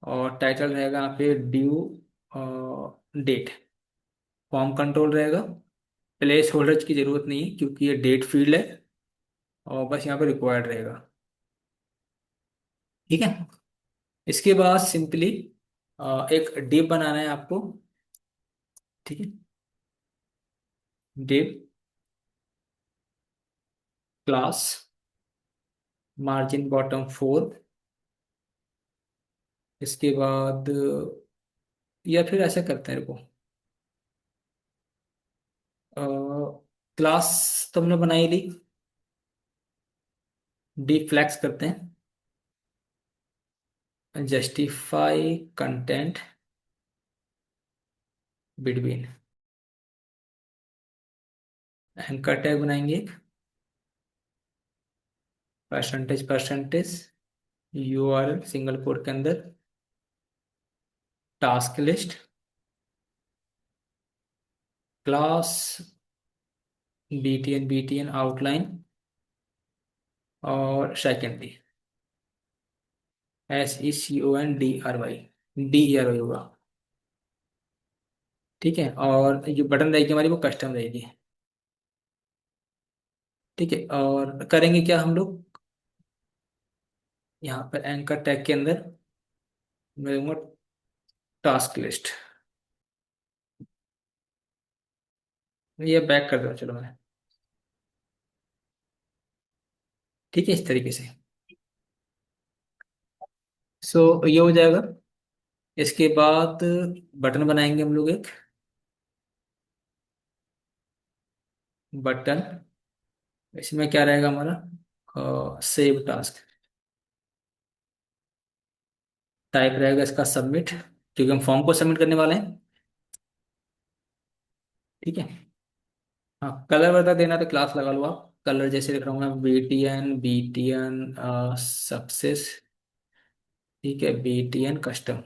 A: और टाइटल रहेगा यहाँ पे ड्यू डेट। फॉर्म कंट्रोल रहेगा। प्लेस होल्डर की जरूरत नहीं है क्योंकि ये डेट फील्ड है, और बस यहाँ पे रिक्वायर्ड रहेगा। ठीक है। इसके बाद सिंपली एक डिव बनाना है आपको। ठीक है। Div class margin bottom 4। इसके बाद या फिर ऐसा करते हैं, रुको। क्लास तुमने बनाई ली, डिव फ्लैक्स करते हैं। Justify content between. Anchor tag बनाएंगे एक, percentage percentage, URL single quote के अंदर, task list, class BTN outline, और सेकेंडरी SECONDRY, DERY होगा। ठीक है, और जो बटन रहेगी हमारी वो कस्टम रहेगी। ठीक है, और करेंगे क्या हम लोग, यहाँ पर एंकर टैग के अंदर मैं दूंगा टास्क लिस्ट। ये बैक कर दो चलो मैं। ठीक है, इस तरीके से। सो ये हो जाएगा। इसके बाद बटन बनाएंगे हम लोग एक। बटन, इसमें क्या रहेगा हमारा सेव टास्क। टाइप रहेगा इसका सबमिट, क्योंकि हम फॉर्म को सबमिट करने वाले हैं। ठीक है। हाँ, कलर बता देना तो क्लास लगा लो आप। कलर जैसे लिख रहा हूँ मैं, BTN सक्सेस। ठीक है, BTN कस्टम।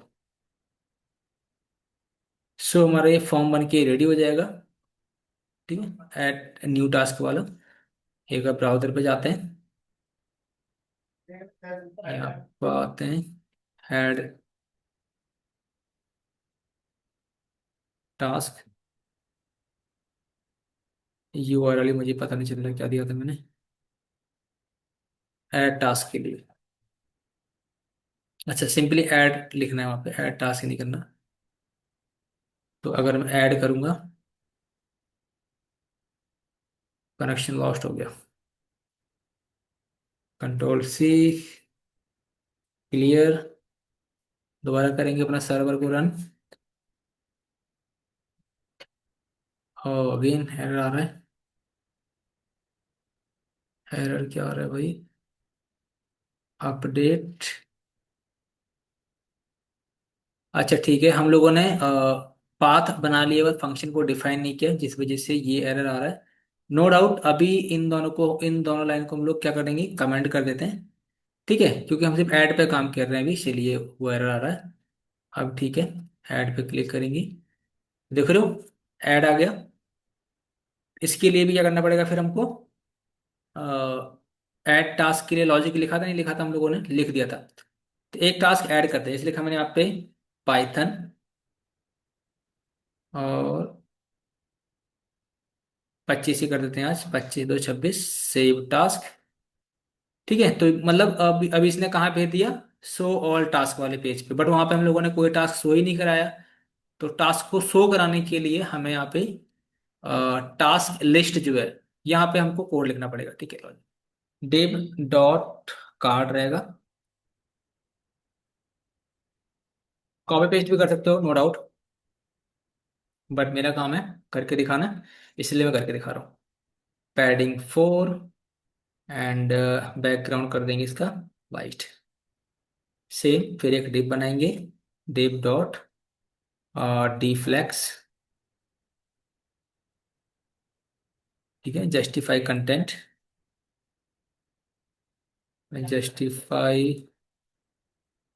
A: सो हमारा ये फॉर्म बन के रेडी हो जाएगा। ठीक है, ऐड न्यू टास्क वाला। एक बार ब्राउजर पे जाते हैं, यहाँ पर आते हैं, ऐड टास्क। URL मुझे पता नहीं चल रहा क्या दिया था मैंने। ऐड टास्क के लिए, अच्छा सिंपली ऐड लिखना है वहाँ पे, ऐड टास्क नहीं करना। तो अगर मैं ऐड करूँगा, कनेक्शन लॉस्ट हो गया। Control C, clear. दोबारा करेंगे अपना सर्वर को रन। और अगेन एरर आ रहा है। एरर क्या आ रहा है भाई? अपडेट। अच्छा ठीक है, हम लोगों ने पाथ बना लिया और फंक्शन को डिफाइन नहीं किया, जिस वजह से ये एरर आ रहा है। नो डाउट अभी इन दोनों लाइन को हम लोग क्या करेंगे, कमेंट कर देते हैं। ठीक है, क्योंकि हम सिर्फ ऐड पे काम कर रहे हैं अभी, इसीलिए वो एरर आ रहा है। अब ठीक है, ऐड पे क्लिक करेंगे, देख रहे हो ऐड आ गया। इसके लिए भी क्या करना पड़ेगा फिर हमको, ऐड टास्क के लिए लॉजिक लिखा था, नहीं लिखा था, हम लोगों ने लिख दिया था। तो एक टास्क ऐड करते हैं, इसलिए मैंने यहाँ पे पाइथन और 25 ही कर देते हैं, आज 25 2 26 सेव टास्क। ठीक है, तो मतलब अब इसने कहाँ भेज दिया, शो ऑल टास्क वाले पेज पे, बट वहां पे हम लोगों ने कोई टास्क शो ही नहीं कराया। तो टास्क को शो कराने के लिए हमें यहाँ पे टास्क लिस्ट जो है, यहाँ पे हमको कोड लिखना पड़ेगा। ठीक है, डिव डॉट कार्ड रहेगा। कॉपी पेस्ट भी कर सकते हो नो डाउट, बट मेरा काम है करके दिखाना, इसलिए मैं करके दिखा रहा हूँ। पैडिंग 4 एंड बैकग्राउंड कर देंगे इसका वाइट। सेम, फिर एक डिव बनाएंगे, डिव डॉट डिफ्लेक्स। ठीक है, justify content, justify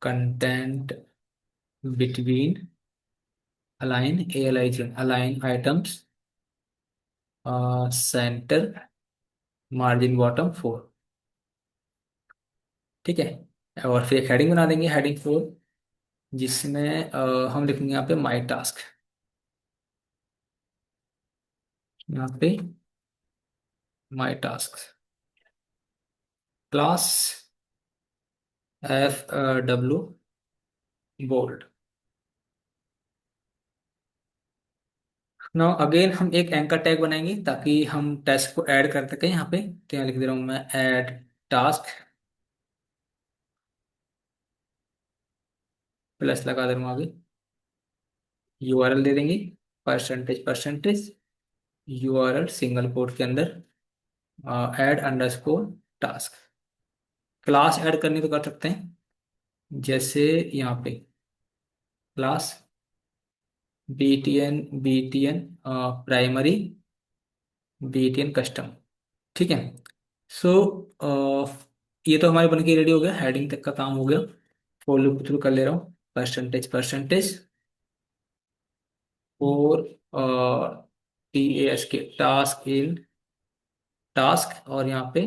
A: content between align A L I G align items center margin bottom 4। ठीक है, और फिर एक हेडिंग बना देंगे, हेडिंग 4, जिसमें हम लिखेंगे यहाँ पे माई टास्क। यहाँ पे my task class F W bold. Now again हम एक एंकर टैग बनाएंगे ताकि हम टेस्ट को ऐड कर सकें यहाँ पे। तो यहाँ लिख दे रहा हूँ मैं ऐड टास्क, प्लस लगा दे रहा हूँ आगे, यूआरएल दे देंगे, percentage percentage URL single quote के अंदर add underscore task. Class add करनी तो कर सकते हैं, जैसे यहाँ पे class BTN primary, BTN custom. ठीक है, सो ये तो हमारे बन के रेडी हो गया, हेडिंग तक का काम हो गया। फॉर लूप थ्रू कर ले रहा हूँ, परसेंटेज परसेंटेज और टी ए एस के टास्क इन टास्क, और यहाँ पे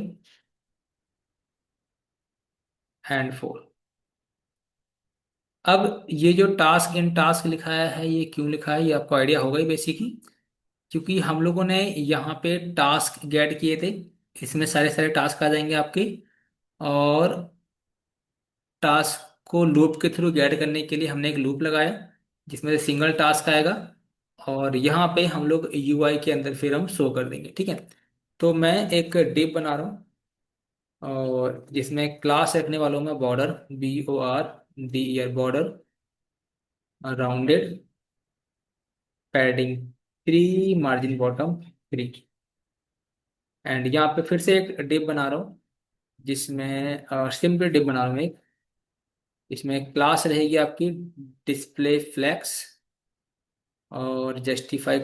A: एंड फोर। अब ये जो टास्क इन टास्क लिखा है, ये क्यों लिखा है, ये आपको आइडिया होगा ही बेसिकली, क्योंकि हम लोगों ने यहाँ पे टास्क गेट किए थे। इसमें सारे सारे टास्क आ जाएंगे आपके, और टास्क को लूप के थ्रू गेट करने के लिए हमने एक लूप लगाया, जिसमें से सिंगल टास्क आएगा, और यहाँ पे हम लोग यूआई के अंदर फिर हम शो कर देंगे। ठीक है, तो मैं एक डिव बना रहा हूँ, और जिसमें क्लास रखने वाला हूँ मैं border, BORDER border, rounded, padding 3, margin bottom 3। And यहाँ पे फिर से एक डिव बना रहा हूँ, जिसमें सिंपल डिव बना रहा हूँ एक, इसमें क्लास रहेगी आपकी डिस्प्ले फ्लैक्स, और जस्टिफाई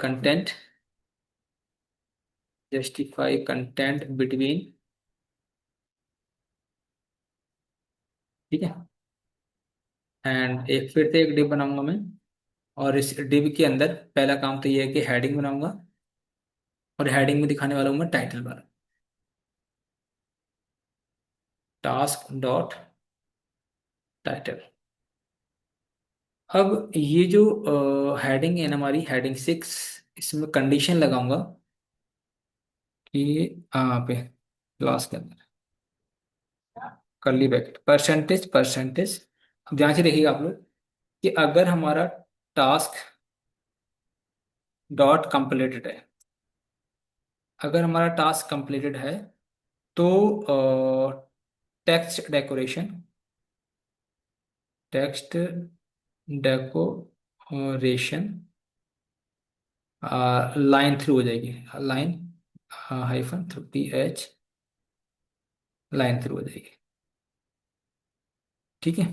A: कंटेंट बिटवीन। ठीक है, एंड एक फिर से एक डिव बनाऊंगा मैं, और इस डिव के अंदर पहला काम तो ये है कि हेडिंग बनाऊंगा, और हेडिंग में दिखाने वाला हूँ मैं title bar, task dot title. अब ये जो हेडिंग है ना हमारी, हेडिंग 6, इसमें कंडीशन लगाऊंगा कि यहाँ पे क्लास के अंदर कर्ली ब्रैकेट परसेंटेज परसेंटेज। अब ध्यान से देखिएगा आप लोग कि अगर हमारा टास्क डॉट कंप्लीटेड है, अगर हमारा टास्क कंप्लीटेड है, तो text decoration, text decoration line through हो जाएगी, line hyphen through PH, line through हो जाएगी। ठीक है,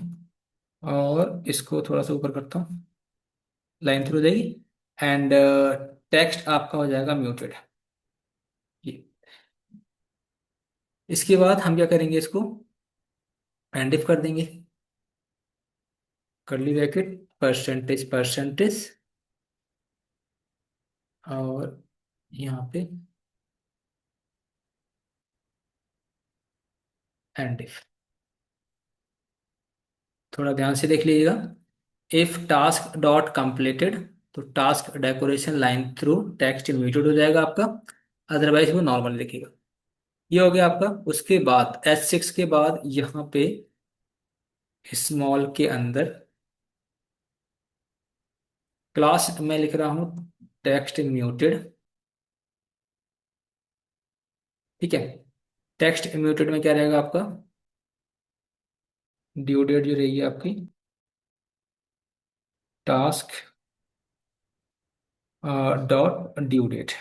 A: और इसको थोड़ा सा ऊपर करता हूँ, लाइन थ्रू हो जाएगी। एंड टेक्स्ट आपका हो जाएगा म्यूटेड। इसके बाद हम क्या करेंगे, इसको एंड इफ कर देंगे, कर्ली ब्रैकेट परसेंटेज परसेंटेज, और यहाँ पे एंड इफ। थोड़ा ध्यान से देख लीजिएगा। इफ टास्क डॉट कंप्लीटेड, तो task decoration line through text muted हो जाएगा आपका, अदरवाइज वो नॉर्मल लिखेगा। ये हो गया आपका। उसके बाद H6 के बाद यहाँ पे स्मॉल के अंदर क्लास में लिख रहा हूँ टेक्स्ट म्यूटेड। ठीक है, टेक्स्ट म्यूटेड में क्या रहेगा आपका, ड्यू डेट जो रहेगी आपकी, टास्क डॉट ड्यू डेट।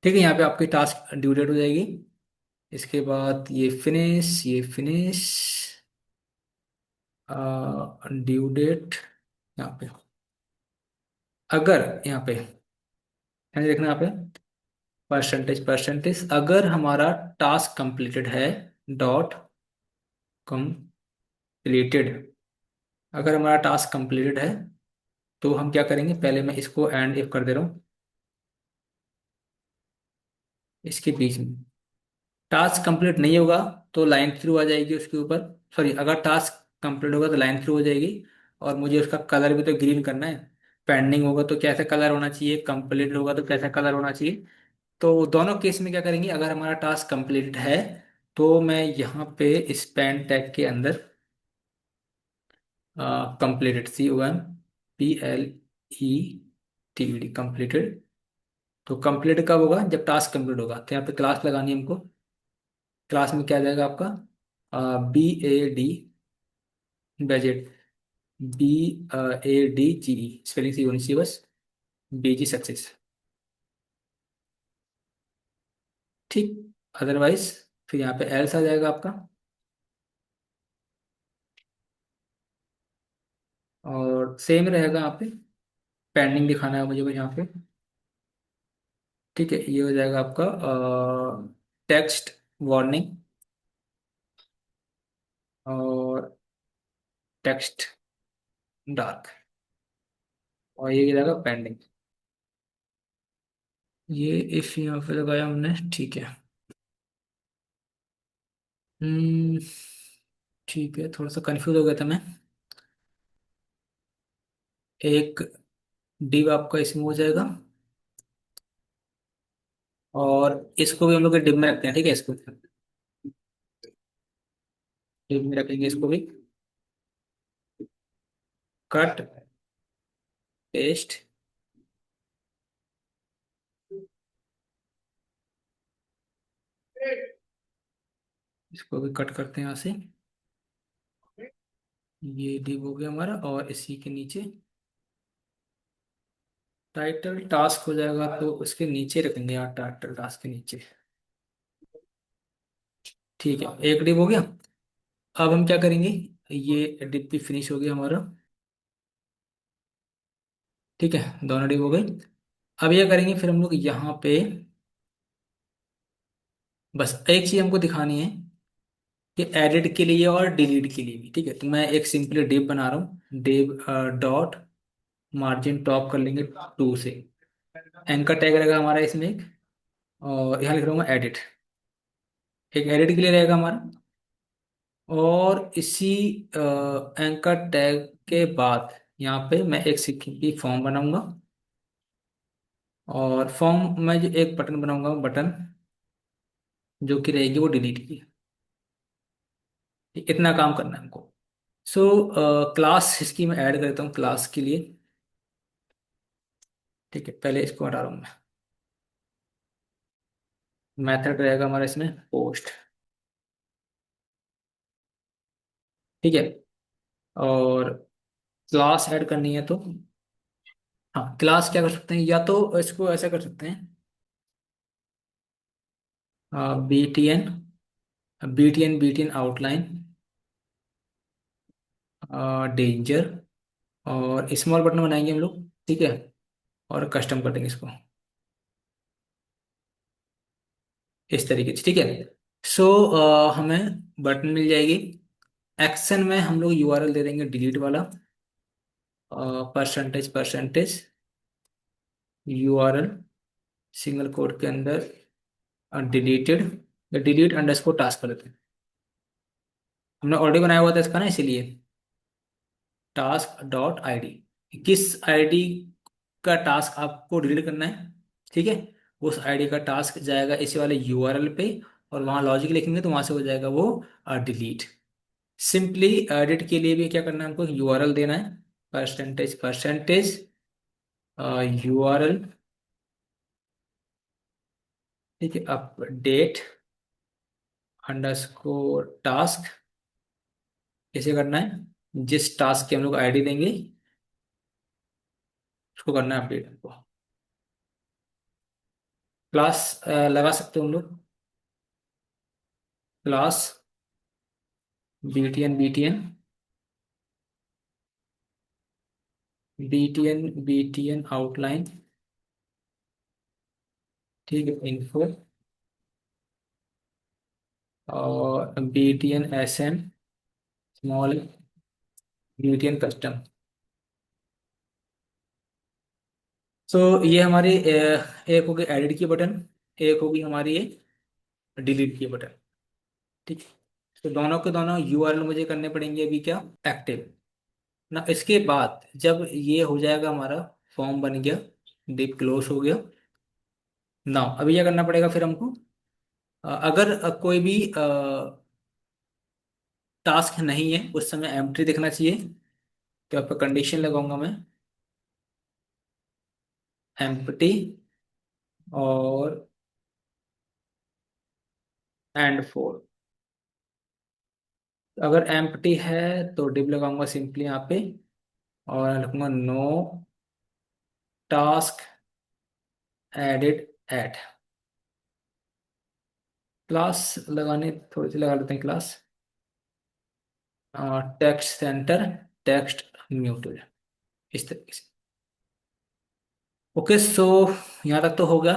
A: ठीक है, यहाँ पे आपकी टास्क ड्यू डेट हो जाएगी। इसके बाद ये फिनिश ड्यू डेट यहाँ पे। अगर यहाँ पे ध्यान देखना, यहाँ पे परसेंटेज परसेंटेज, अगर हमारा टास्क कंप्लीटेड है डॉट कंप्लीटेड, अगर हमारा टास्क कंप्लीटेड है तो हम क्या करेंगे, पहले मैं इसको एंड इफ कर दे रहा हूँ इसके बीच में। टास्क कंप्लीट नहीं होगा तो लाइन थ्रू आ जाएगी उसके ऊपर, सॉरी, अगर टास्क कंप्लीट होगा तो लाइन थ्रू हो जाएगी। और मुझे उसका कलर भी तो ग्रीन करना है। पेंडिंग होगा तो कैसा कलर होना चाहिए, कंप्लीट होगा तो कैसा कलर होना चाहिए। तो दोनों केस में क्या करेंगे, अगर हमारा टास्क कंप्लीट है तो मैं यहाँ पे स्पैन टैग के अंदर कंप्लीटेड, COMPLETED कंप्लीटेड। तो कंप्लीट कब होगा, जब टास्क कंप्लीट होगा, तो यहाँ पे क्लास लगानी है हमको। क्लास में क्या आ जाएगा आपका, BAD budget, BADGE, spelling C होनी चाहिए बस, BG सक्सेस। ठीक, अदरवाइज फिर यहाँ पे एल्स आ जाएगा आपका। और सेम रहेगा यहाँ पे, पेंडिंग दिखाना है मुझे बस यहाँ पे। ठीक है, ये हो जाएगा आपका टेक्स्ट वार्निंग और टेक्स्ट डार्क, और ये हो जाएगा पेंडिंग। ये इफ यहाँ पे लगाया हमने, ठीक है। हम्म, ठीक है, थोड़ा सा कंफ्यूज हो गया था मैं। एक डिव आपका इसमें हो जाएगा, और इसको भी हम लोग डिब में रखते हैं। ठीक है, इसको डिब में रखेंगे, इसको भी कट पेस्ट, इसको भी कट करते हैं यहाँ से। ये डिव हो गया हमारा, और इसी के नीचे टाइटल टास्क हो जाएगा, तो उसके नीचे रखेंगे यहाँ, टाइटल टास्क के नीचे। ठीक है, एक डिव हो गया। अब हम क्या करेंगे, ये डिप भी फिनिश हो गया हमारा। ठीक है, दोनों डिप हो गए। अब ये करेंगे फिर हम लोग यहाँ पे, बस एक चीज हमको दिखानी है कि एडिट के लिए और डिलीट के लिए भी। ठीक है, तो मैं एक सिंपली डिप बना रहा हूँ, डिप डॉट मार्जिन टॉप कर लेंगे 2 से। एंकर टैग रहेगा हमारा इसमें एक, और यहाँ लिख रहा हूँ एडिट, एक एडिट के लिए रहेगा हमारा। और इसी एंकर टैग के बाद यहाँ पे मैं एक सिंपली फॉर्म बनाऊंगा, और फॉर्म में जो एक बटन बनाऊंगा, बटन जो कि रहेगी वो डिलीट की। इतना काम करना है हमको। सो क्लास इसकी मैं ऐड कर देता हूँ क्लास के लिए। ठीक है, पहले इसको हटा रहा हूँ मैं। मेथड रहेगा हमारा इसमें पोस्ट। ठीक है, और क्लास ऐड करनी है तो, हाँ, क्लास क्या कर सकते हैं, या तो इसको ऐसा कर सकते हैं, BTN आउटलाइन डेंजर, और स्मॉल बटन बनाएंगे हम लोग, ठीक है। और कस्टम कर देंगे इसको इस तरीके से, ठीक है। सो हमें बटन मिल जाएगी। एक्शन में हम लोग यूआरएल दे देंगे डिलीट वाला, percentage percentage URL single code के अंदर डिलीटेड, डिलीट अंडरस्कोर टास्क कर देते हैं। हमने ऑलरेडी बनाया हुआ था इसका ना, इसीलिए टास्क डॉट आईडी, किस आईडी का टास्क आपको डिलीट करना है, ठीक है। उस आईडी का टास्क जाएगा इसी वाले यूआरएल पे, और वहाँ लॉजिक लिखेंगे तो वहाँ से हो जाएगा वो डिलीट। सिंपली एडिट के लिए भी क्या करना है, हमको यूआरएल देना है, परसेंटेज परसेंटेज यूआरएल, ठीक है, अपडेट अंडरस्कोर टास्क। कैसे करना है, जिस टास्क की हम लोग आईडी देंगे उसको करना है अपडेट हमको। क्लास लगा सकते हो हम लोग, क्लास बीटीएन बीटीएन आउटलाइन, ठीक है, इन्फो, और BTN SN small, BTN custom. So ये हमारी एक होगी एडिट की बटन, एक होगी हमारी ये डिलीट की बटन, ठीक है। तो दोनों के दोनों यूआरएल मुझे करने पड़ेंगे अभी क्या, एक्टिव ना। इसके बाद जब ये हो जाएगा हमारा, फॉर्म बन गया, डिप क्लोज हो गया ना, अभी क्या करना पड़ेगा फिर हमको, अगर कोई भी टास्क नहीं है उस समय एम्प्टी दिखना चाहिए, तो आपका कंडीशन लगाऊंगा मैं, एम्प्टी, और एंड फोर। अगर एम्प्टी है तो डिव लगाऊंगा सिंपली यहाँ पे, और लिखूंगा no task added at. Class लगाने थोड़ी सी लगा लेते हैं class, text center text muted, इस तरीके से। ओके, सो यहाँ तक तो हो गया।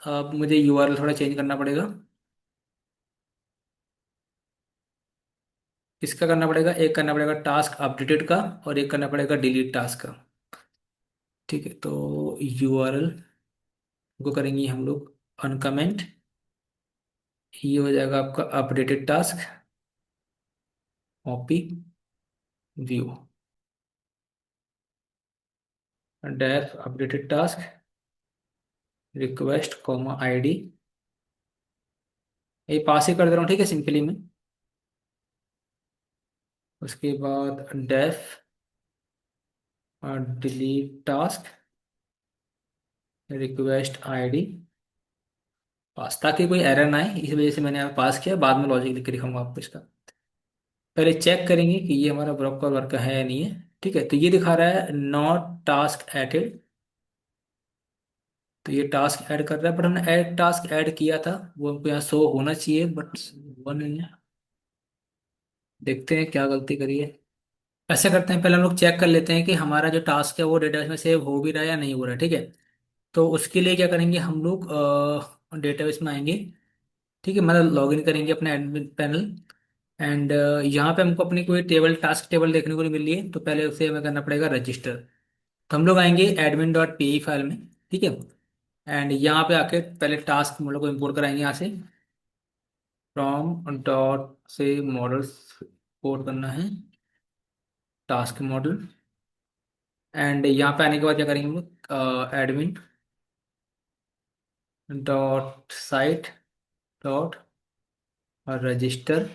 A: अब मुझे यूआरएल थोड़ा चेंज करना पड़ेगा। इसका करना पड़ेगा, एक करना पड़ेगा टास्क अपडेटेड का, और एक करना पड़ेगा डिलीट टास्क का, ठीक है। तो यूआरएल को करेंगे हम लोग अनकमेंट, ये हो जाएगा आपका updated task, copy, view, def updated task, request comma ID, ये पास ही कर दे रहा हूँ, ठीक है, सिंपली में। उसके बाद def delete task, request ID, pass, ताकि कोई एरर ना आए, इस वजह से मैंने यहाँ पास किया। बाद में लॉजिक लिख के दिखाऊंगा आपको इसका। पहले चेक करेंगे कि ये हमारा ब्रोकर वर्क है या नहीं है, ठीक है। तो ये दिखा रहा है नॉट टास्क एडेड, तो ये टास्क ऐड कर रहा है, बट हमने ऐड टास्क ऐड किया था, वो हमको यहाँ शो होना चाहिए, बट हुआ नहीं है। देखते हैं क्या गलती करी है। ऐसा करते हैं, पहले हम लोग चेक कर लेते हैं कि हमारा जो टास्क है वो डेटाबेस में सेव हो भी रहा है या नहीं हो रहा है, ठीक है। तो उसके लिए क्या करेंगे हम लोग, डेटाबेस में आएंगे, ठीक है, मतलब लॉगिन करेंगे अपने एडमिन पैनल, एंड यहाँ पे हमको अपनी कोई टेबल, टास्क टेबल देखने को नहीं मिल रही है, तो पहले उसे हमें करना पड़ेगा रजिस्टर। तो हम लोग आएंगे एडमिन डॉट पी फाइल में, ठीक है। एंड यहाँ पे आके पहले टास्क मॉडल को इम्पोर्ट कराएंगे यहाँ से, फ्रॉम डॉट से मॉडल्स इम्पोर्ट करना है, टास्क मॉडल। एंड यहाँ पे आने के बाद क्या करेंगे हम लोग, admin dot site dot register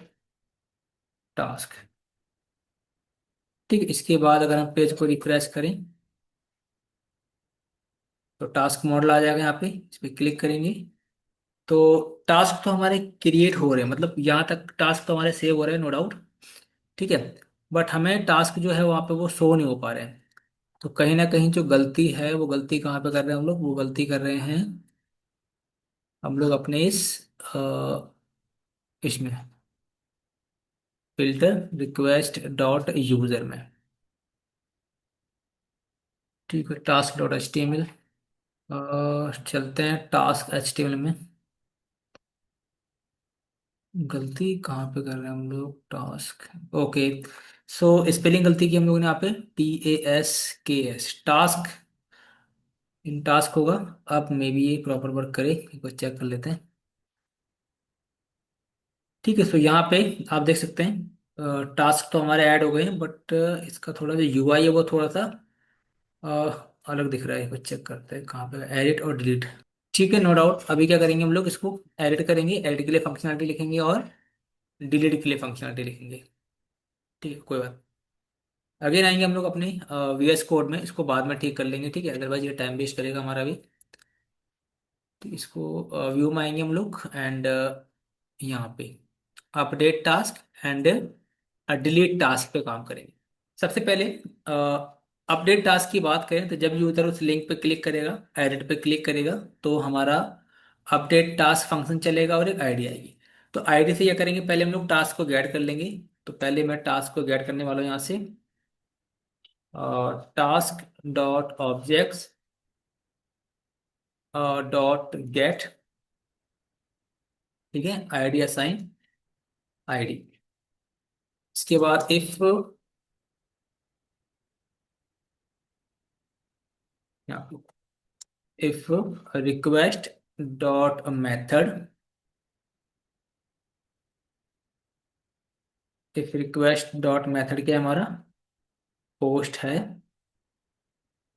A: task, ठीक है। इसके बाद अगर हम पेज को रिफ्रेश करें तो टास्क मॉडल आ जाएगा, यहाँ पे इस पर क्लिक करेंगे तो टास्क तो हमारे क्रिएट हो रहे हैं, मतलब यहाँ तक टास्क तो हमारे सेव हो रहे हैं, नो डाउट, ठीक है। बट हमें टास्क जो है वहाँ पे वो शो नहीं हो पा रहे हैं। तो कहीं ना कहीं जो गलती है, वो गलती कहाँ पे कर रहे हैं हम लोग, वो गलती कर रहे हैं हम लोग अपने इस इसमें, फिल्टर रिक्वेस्ट डॉट यूजर में। ठीक है, task dot H T M L. चलते हैं task H T M L में। गलती कहाँ पे कर रहे हैं हम लोग? टास्क। ओके। सो स्पेलिंग गलती की हम लोगों ने यहाँ पे, TASKS, टास्क। इन टास्क होगा। अब मे बी ये प्रॉपर वर्क करे, एक बार चेक कर लेते हैं। ठीक है, सो यहाँ पे आप देख सकते हैं टास्क तो हमारे ऐड हो गए हैं, बट इसका थोड़ा जो UI है वो थोड़ा सा अ, अलग दिख रहा है। कुछ चेक करते हैं कहाँ पे, एडिट और डिलीट। ठीक है, नो डाउट। अभी क्या करेंगे हम लोग, इसको एडिट करेंगे, एडिट के लिए फंक्शनलिटी लिखेंगे और डिलीट के लिए फंक्शनलिटी लिखेंगे। ठीक है, कोई बात। अगेन आएंगे हम लोग अपने VS कोड में, इसको बाद में ठीक कर लेंगे, ठीक है, अदरवाइज ये टाइम वेस्ट करेगा हमारा भी। तो इसको व्यू में आएंगे हम लोग, एंड यहाँ पे update task and delete task पे काम करेंगे। सबसे पहले अपडेट टास्क की बात करें तो जब यूजर उस लिंक पे क्लिक करेगा, एडिट पे क्लिक करेगा, तो हमारा अपडेट टास्क फंक्शन चलेगा और एक आईडी आएगी। तो आईडी से क्या करेंगे, पहले हम लोग टास्क को गेट कर लेंगे। तो पहले मैं टास्क को गेट करने वाला हूँ यहाँ से, task dot objects dot gate. ठीक है, आईडी असाइन आईडी। इसके बाद if, if request dot method, if request dot method क्या है हमारा, पोस्ट है,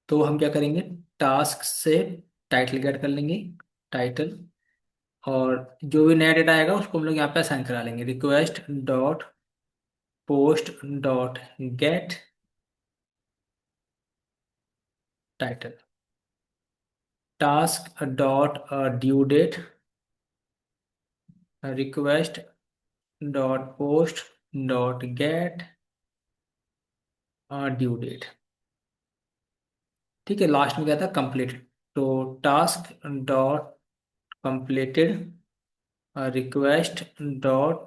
A: तो हम क्या करेंगे, टास्क से टाइटल गेट कर लेंगे, टाइटल। और जो भी नया डेटा आएगा उसको हम लोग यहाँ पे असाइन करा लेंगे, request dot post dot get title. Task dot due date, request dot post dot get due date. ठीक है, लास्ट में क्या था, कंप्लीटेड। तो task dot completed, request dot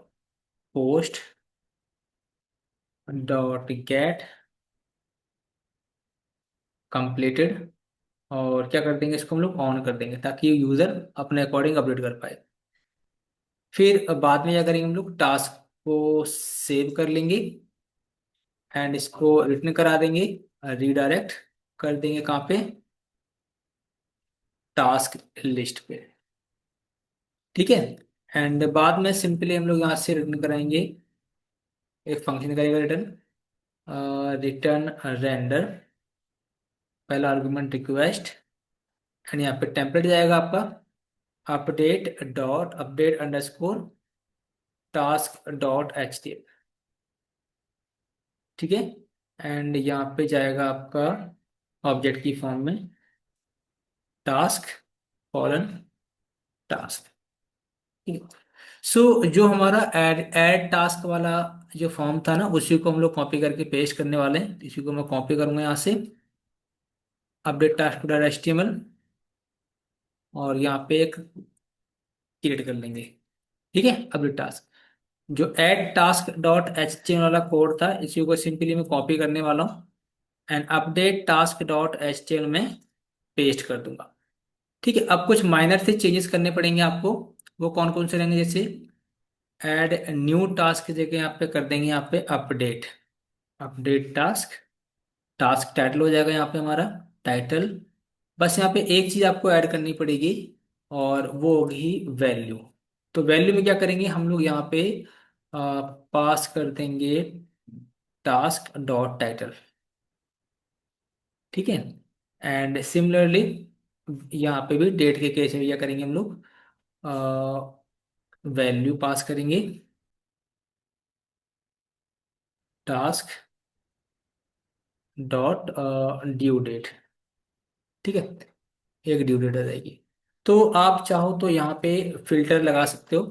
A: post dot get completed. और क्या कर देंगे, इसको हम लोग ऑन कर देंगे ताकि यूजर अपने अकॉर्डिंग अपडेट कर पाए। फिर बाद में क्या करेंगे, हम लोग टास्क को सेव कर लेंगे एंड इसको रिटर्न करा देंगे, रीडायरेक्ट कर देंगे कहाँ पे, टास्क लिस्ट पे। ठीक है, एंड बाद में सिंपली हम लोग यहाँ से रिटर्न कराएंगे, एक फंक्शन करेगा रिटर्न, रिटर्न रेंडर, पहला आर्गुमेंट रिक्वेस्ट, एंड यहाँ पे टेम्पलेट जाएगा आपका update dot update underscore task dot H T. ठीक है, एंड यहाँ पे जाएगा आपका ऑब्जेक्ट की फॉर्म में टास्क कॉलन टास्क। ठीक है, सो जो हमारा ऐड ऐड टास्क वाला जो फॉर्म था ना, उसी को हम लोग कॉपी करके पेस्ट करने वाले हैं। तो इसी को मैं कॉपी करूंगा यहाँ से, update task dot H T M L, और यहाँ पे एक क्रिएट कर लेंगे। ठीक है, अपडेट टास्क, जो add task dot H T M L वाला कोड था, इसी को सिंपली मैं कॉपी करने वाला हूँ and update task dot H T M L में पेस्ट कर दूंगा। ठीक है, अब कुछ माइनर से चेंजेस करने पड़ेंगे आपको। वो कौन कौन से रहेंगे, जैसे ऐड न्यू टास्क की जगह यहाँ पे कर देंगे यहाँ पे update, update task, task title हो जाएगा यहाँ पे हमारा टाइटल। बस यहाँ पे एक चीज आपको ऐड करनी पड़ेगी और वो होगी वैल्यू। तो वैल्यू में क्या करेंगे हम लोग, यहाँ पे पास कर देंगे टास्क डॉट टाइटल। ठीक है, एंड सिमिलरली यहाँ पे भी डेट के केस में क्या करेंगे हम लोग, वैल्यू पास करेंगे टास्क डॉट ड्यू डेट। ठीक है, एक ड्यू डेट आ जाएगी। तो आप चाहो तो यहाँ पे फिल्टर लगा सकते हो,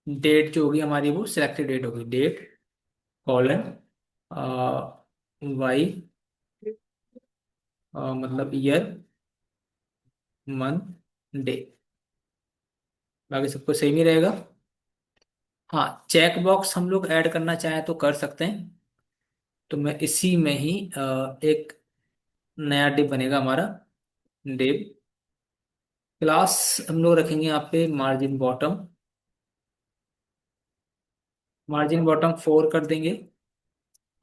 A: डेट जो होगी हमारी वो सिलेक्टेड डेट होगी, डेट कॉलन वाई, मतलब ईयर मंथ डे, बाकी सब कुछ सेम ही रहेगा। हाँ, चेक बॉक्स हम लोग ऐड करना चाहें तो कर सकते हैं। तो मैं इसी में ही एक नया डिव बनेगा हमारा, डिव। क्लास हम लोग रखेंगे यहाँ पे मार्जिन बॉटम, मार्जिन बॉटम 4 कर देंगे।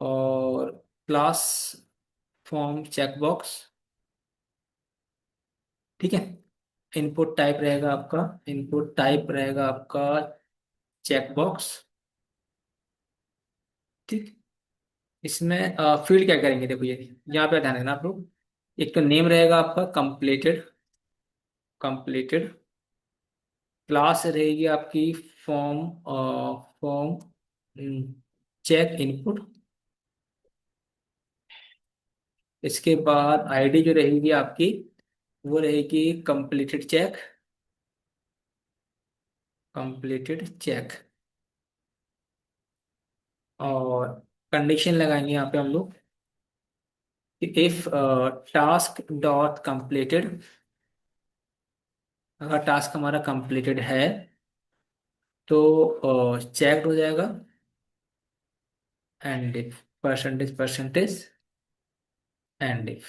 A: और क्लास फॉर्म चेकबॉक्स, ठीक है। इनपुट टाइप रहेगा आपका, इनपुट टाइप रहेगा आपका चेकबॉक्स, ठीक। इसमें फील्ड क्या करेंगे, देखो ये यहाँ पे ध्यान देना आप लोग। एक तो नेम रहेगा आपका कंप्लीटेड, कंप्लीटेड। क्लास रहेगी आपकी फॉर्म, फॉर्म चेक इनपुट। इसके बाद आईडी जो रहेगी आपकी, वो रहेगी कंप्लीटेड चेक, कंप्लीटेड चेक। और कंडीशन लगाएंगे यहाँ पे हम लोग, इफ टास्क डॉट कंप्लीटेड, अगर टास्क हमारा कंप्लीटेड है तो चेक हो जाएगा। And if percentage, percentage and if,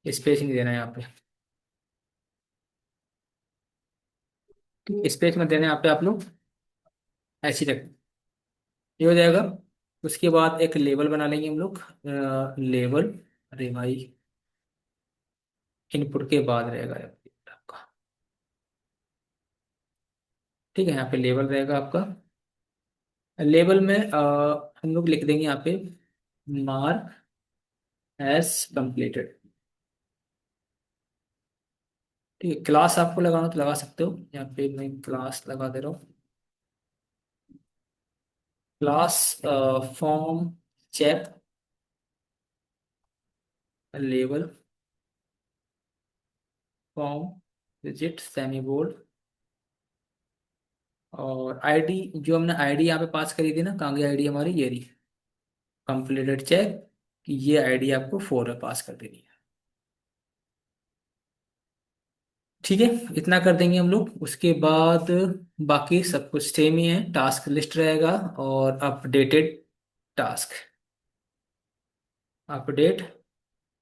A: space नहीं देना है यहाँ पे, स्पेस मत देना है यहाँ पे आप लोग, ऐसी रख, ये हो जाएगा। उसके बाद एक लेबल बना लेंगे हम लोग, लेबल, अरे भाई, इनपुट के बाद रहेगा आपका, ठीक है। यहाँ पे लेबल रहेगा आपका। लेबल में हम लोग लिख देंगे यहाँ पे मार्क एज कंप्लीटेड, ठीक है। क्लास आपको लगाना तो लगा सकते हो, यहाँ पे मैं क्लास लगा दे रहा हूँ। Class form check label form visit semi bold. और आईडी, जो हमने आईडी यहाँ पे पास करी थी ना, कहाँ गई आईडी हमारी, ये रही, कंप्लीटेड चेक। ये आईडी आपको 4 में पास कर देनी है, ठीक है। इतना कर देंगे हम लोग। उसके बाद बाकी सब कुछ सेम ही है, टास्क लिस्ट रहेगा और अपडेटेड टास्क, अपडेट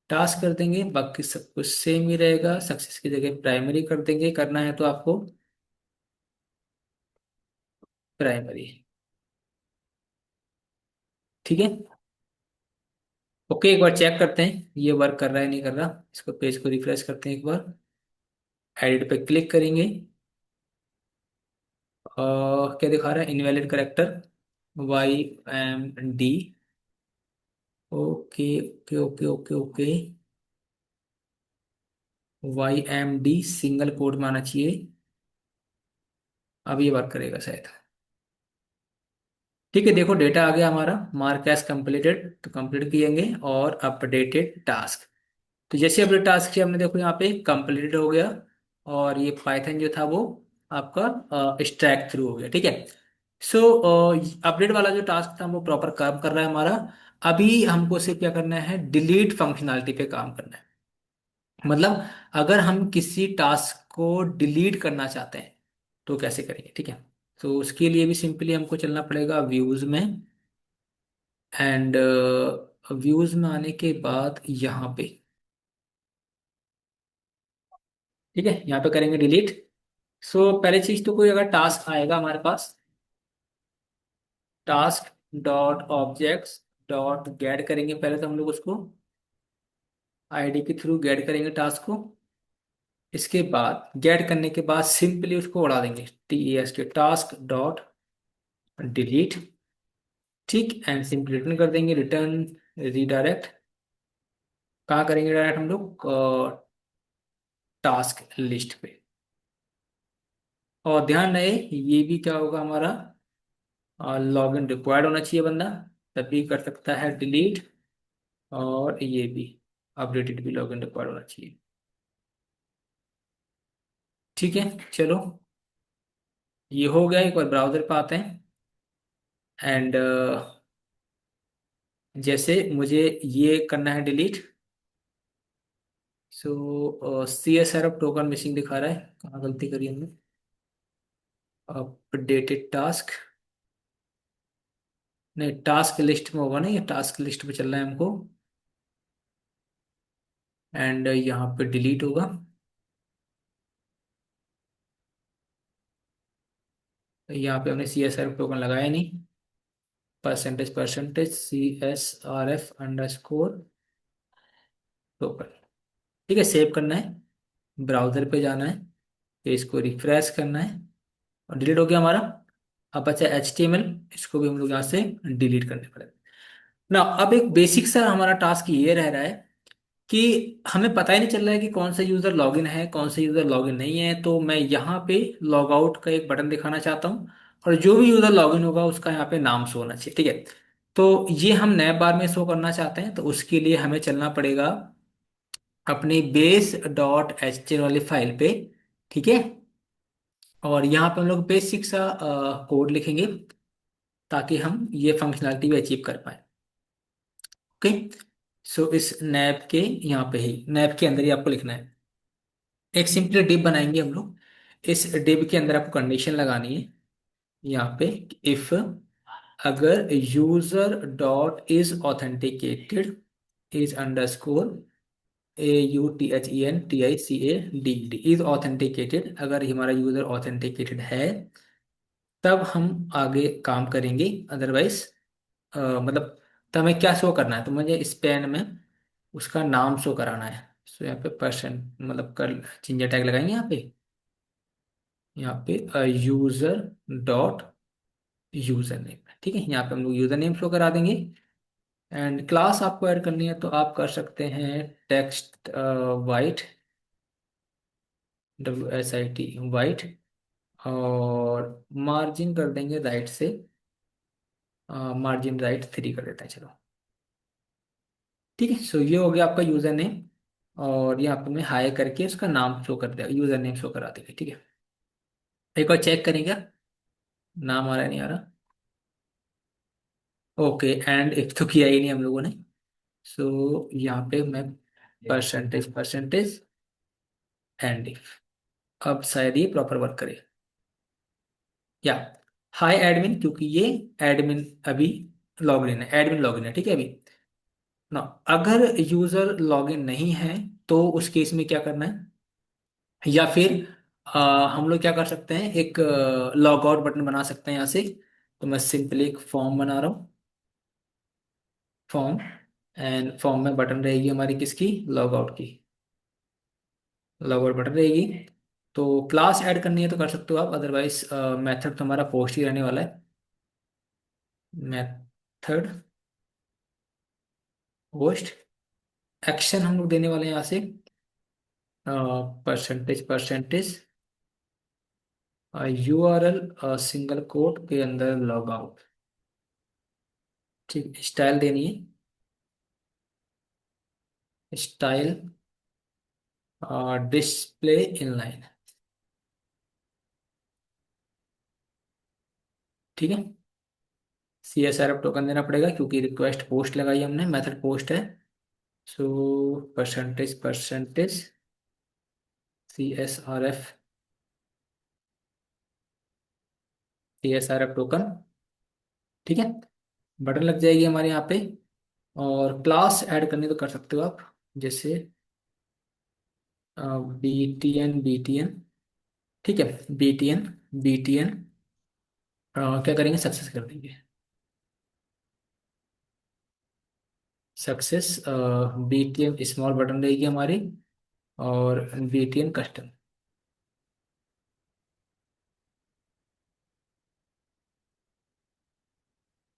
A: टास्क कर देंगे। बाकी सब कुछ सेम ही रहेगा, सक्सेस की जगह प्राइमरी कर देंगे, करना है तो आपको प्राइमरी, ठीक है। ओके, एक बार चेक करते हैं ये वर्क कर रहा है नहीं कर रहा, इसको पेज को रिफ्रेश करते हैं एक बार। एडिट पे क्लिक करेंगे और क्या दिखा रहा है, invalid character, YMD। Okay okay okay okay okay, YMD single code में आना चाहिए। अब ये वर्क करेगा शायद, ठीक है। देखो डेटा आ गया हमारा, मार्क एज कंप्लीटेड, तो कंप्लीट किएंगे। और अपडेटेड टास्क, तो जैसे अपडेट टास्क किया हमने, देखो यहाँ पे कंप्लीटेड हो गया। और ये पाइथन जो था वो आपका स्ट्रैक थ्रू हो गया, ठीक है। सो अपडेट वाला जो टास्क था वो प्रॉपर काम कर रहा है हमारा। अभी हमको सिर्फ क्या करना है, डिलीट फंक्शनैलिटी पे काम करना है। मतलब अगर हम किसी टास्क को डिलीट करना चाहते हैं तो कैसे करेंगे, ठीक है। तो उसके लिए भी सिंपली हमको चलना पड़ेगा व्यूज में। एंड व्यूज में आने के बाद यहाँ पे, ठीक है, यहाँ पे करेंगे डिलीट। सो पहले चीज तो कोई अगर टास्क आएगा हमारे पास, task dot objects dot get करेंगे पहले तो हम लोग उसको, आईडी के थ्रू गेट करेंगे टास्क को। इसके बाद गेट करने के बाद सिंपली उसको उड़ा देंगे, TEST टास्क डॉट डिलीट, ठीक। एंड सिंपली रिटर्न कर देंगे, रिटर्न रीडायरेक्ट। कहाँ करेंगे डायरेक्ट हम लोग, टास्क लिस्ट पे। और ध्यान रहे ये भी क्या होगा हमारा, लॉगिन रिक्वायर्ड होना चाहिए बंदा, तभी कर सकता है डिलीट। और ये भी अपडेटेड भी लॉगिन रिक्वायर्ड होना चाहिए, ठीक है। चलो ये हो गया, एक बार ब्राउजर पे आते हैं। एंड जैसे मुझे ये करना है डिलीट, सो CSRF टोकन मिसिंग दिखा रहा है, कहाँ गलती करी हमने, अपडेटेड टास्क, नहीं टास्क लिस्ट में होगा ना, ये टास्क लिस्ट पे चल रहा है हमको। एंड यहाँ पे डिलीट होगा। यहाँ पे हमने सी एस आर टोकन लगाया नहीं। Percentage percentage CSRF token. ठीक है, सेव करना है, ब्राउजर पे जाना है, फिर इसको रिफ्रेश करना है, और डिलीट हो गया हमारा। अब बचा HTML, इसको भी हम लोग यहाँ से डिलीट करने पड़ेगा ना। अब एक बेसिक सा हमारा टास्क ये रह रहा है कि हमें पता ही नहीं चल रहा है कि कौन सा यूजर लॉगिन है, कौन सा यूजर लॉगिन नहीं है। तो मैं यहाँ पे लॉग आउट का एक बटन दिखाना चाहता हूँ, और जो भी यूजर लॉगिन होगा उसका यहाँ पे नाम शो होना चाहिए। ठीक है, तो ये हम नए बार में शो करना चाहते हैं, तो उसके लिए हमें चलना पड़ेगा अपनी base.html वाली फाइल पे। ठीक है, और यहाँ पे हम लोग बेसिक सा कोड लिखेंगे ताकि हम ये फंक्शनैलिटी भी अचीव कर पाए। ओके, सो इस नैब के यहाँ पे ही, नैब के अंदर ही आपको लिखना है। एक सिंपल डिव बनाएंगे हम लोग। इस डिव के अंदर आपको कंडीशन लगानी है यहाँ पे, इफ अगर user dot is authenticated, is underscore AUTHENTICADD, is authenticated, अगर हमारा यूजर ऑथेंटिकेटेड है तब हम आगे काम करेंगे, अदरवाइज मतलब तो हमें क्या शो करना है, तो मुझे स्पेन में उसका नाम शो कराना है। सो यहाँ पे परसेंट मतलब कर चिंजा टैग लगाएंगे यहाँ पे यूजर डॉट यूजर नेम। ठीक है, यहाँ पे हम लोग यूजर नेम शो करा देंगे। एंड क्लास आपको ऐड करनी है तो आप कर सकते हैं टेक्स्ट वाइट, WSIT वाइट, और मार्जिन कर देंगे राइट से, मार्जिन राइट 3 कर देते हैं चलो। ठीक है, सो ये हो गया आपका यूजर नेम, और यहाँ पे मैं हाई करके उसका नाम शो कर दिया, यूजर नेम शो करा देंगे। ठीक है, एक बार चेक करें क्या नाम आ रहा है नहीं आ रहा। ओके, एंड एक तो किया ही नहीं हम लोगों ने। सो यहाँ पे मैं परसेंटेज परसेंटेज एंड इफ, अब शायद ये प्रॉपर वर्क करे। या हाय एडमिन, क्योंकि ये एडमिन अभी लॉगिन है, एडमिन लॉगिन है। ठीक है, अभी ना अगर यूजर लॉगिन नहीं है तो उस केस में क्या करना है, या फिर हम लोग क्या कर सकते हैं, एक लॉग आउट बटन बना सकते हैं यहाँ से। तो मैं सिंपली एक फॉर्म बना रहा हूँ, फॉर्म, एंड फॉर्म में बटन रहेगी हमारी किसकी, लॉग आउट की, लॉग आउट बटन रहेगी। तो क्लास ऐड करनी है तो कर सकते हो आप, अदरवाइज मेथड तो हमारा पोस्ट ही रहने वाला है। मेथड पोस्ट, एक्शन हम लोग देने वाले हैं यहाँ से percentage percentage URL single quote के अंदर लॉग आउट। ठीक, स्टाइल देनी है, स्टाइल डिस्प्ले इनलाइन। ठीक है, CSRF टोकन देना पड़ेगा क्योंकि रिक्वेस्ट पोस्ट लगाई हमने, मेथड पोस्ट है। So percentage percentage CSRF token. ठीक है, बटन लग जाएगी हमारे यहाँ पे, और क्लास ऐड करनी तो कर सकते हो आप, जैसे BTN। ठीक है, BTN क्या करेंगे, सक्सेस कर देंगे, सक्सेस। BTN स्मॉल बटन रहेगी हमारी, और BTN कस्टम।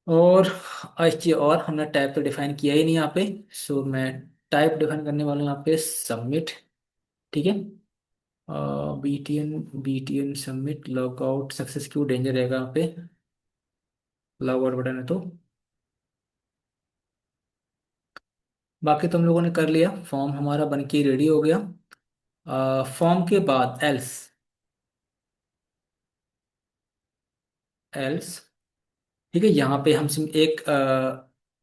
A: और अच्छी, और हमने टाइप तो डिफाइन किया ही नहीं यहाँ पे। सो मैं टाइप डिफाइन करने वाला हूँ यहाँ पे सबमिट। ठीक है, BTN सबमिट लॉगआउट सक्सेस, क्यों डेंजर रहेगा यहाँ पे, लॉगआउट बटन है तो। बाकी तुम लोगों ने कर लिया, फॉर्म हमारा बन के रेडी हो गया। फॉर्म के बाद एल्स, एल्स। ठीक है, यहाँ पे हम सिर्फ एक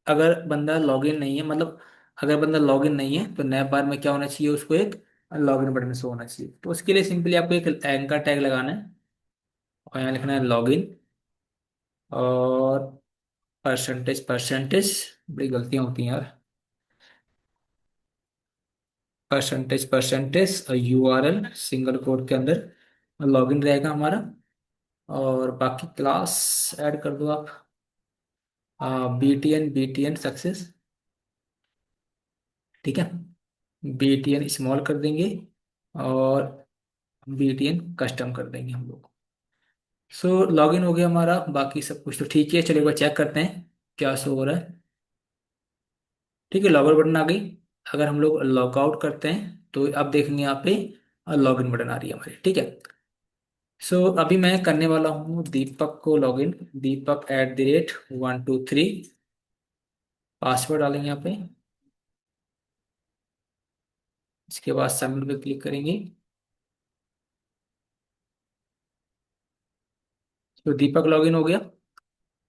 A: अगर बंदा लॉगिन नहीं है, मतलब अगर बंदा लॉगिन नहीं है तो नए बार में क्या होना चाहिए, उसको एक लॉगिन बटन शो होना चाहिए। तो उसके लिए सिंपली आपको एक एंकर टैग लगाना है, और यहाँ लिखना है लॉगिन, और परसेंटेज परसेंटेज, बड़ी गलतियां होती हैं यार, परसेंटेज URL सिंगल कोट के अंदर लॉगिन रहेगा हमारा। और बाकी क्लास ऐड कर दो आप, BTN सक्सेस। ठीक है, BTN स्मॉल कर देंगे और BTN कस्टम कर देंगे हम लोग। सो लॉगिन हो गया हमारा, बाकी सब कुछ तो ठीक है। चलिए एक बार चेक करते हैं क्या शो हो रहा है। ठीक है, लॉगआउट बटन आ गई। अगर हम लोग लॉगआउट करते हैं तो अब देखेंगे यहाँ पे लॉगिन बटन आ रही है हमारी। ठीक है, सो अभी मैं करने वाला हूँ दीपक को लॉगिन। Deepak@123 पासवर्ड डालेंगे यहाँ पे। इसके बाद सबमिट पे क्लिक करेंगे। तो दीपक लॉगिन हो गया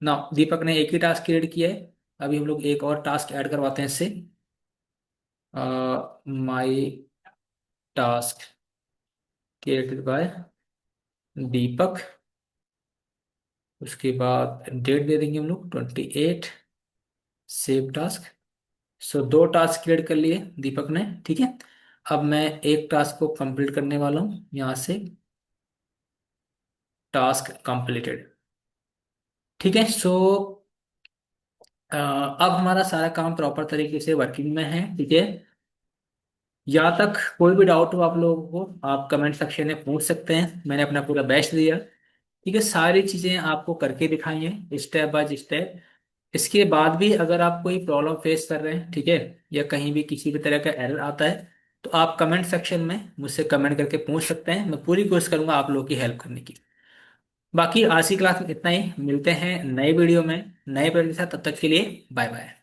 A: ना। दीपक ने एक ही टास्क क्रिएट किया है। अभी हम लोग एक और टास्क ऐड करवाते हैं इससे। माई टास्क क्रिएटेड बाय दीपक। उसके बाद डेट दे देंगे हम लोग 28। Save task. सो दो टास्क क्रिएट कर लिए दीपक ने। ठीक है, अब मैं एक टास्क को कंप्लीट करने वाला हूँ यहाँ से। Task completed. ठीक है, सो अब हमारा सारा काम प्रॉपर तरीके से वर्किंग में है। ठीक है, यहाँ तक कोई भी डाउट हो आप लोगों को, आप कमेंट सेक्शन में पूछ सकते हैं। मैंने अपना पूरा बेस्ट दिया। ठीक है, सारी चीजें आपको करके दिखाई हैं स्टेप बाय स्टेप। इसके बाद भी अगर आप कोई प्रॉब्लम फेस कर रहे हैं, ठीक है, या कहीं भी किसी भी तरह का एरर आता है, तो आप कमेंट सेक्शन में मुझसे कमेंट करके पूछ सकते हैं। मैं पूरी कोशिश करूंगा आप लोगों की हेल्प करने की। बाकी आज की क्लास में इतना ही। मिलते हैं नए वीडियो में नए वीडियो के साथ। तब तक के लिए बाय बाय।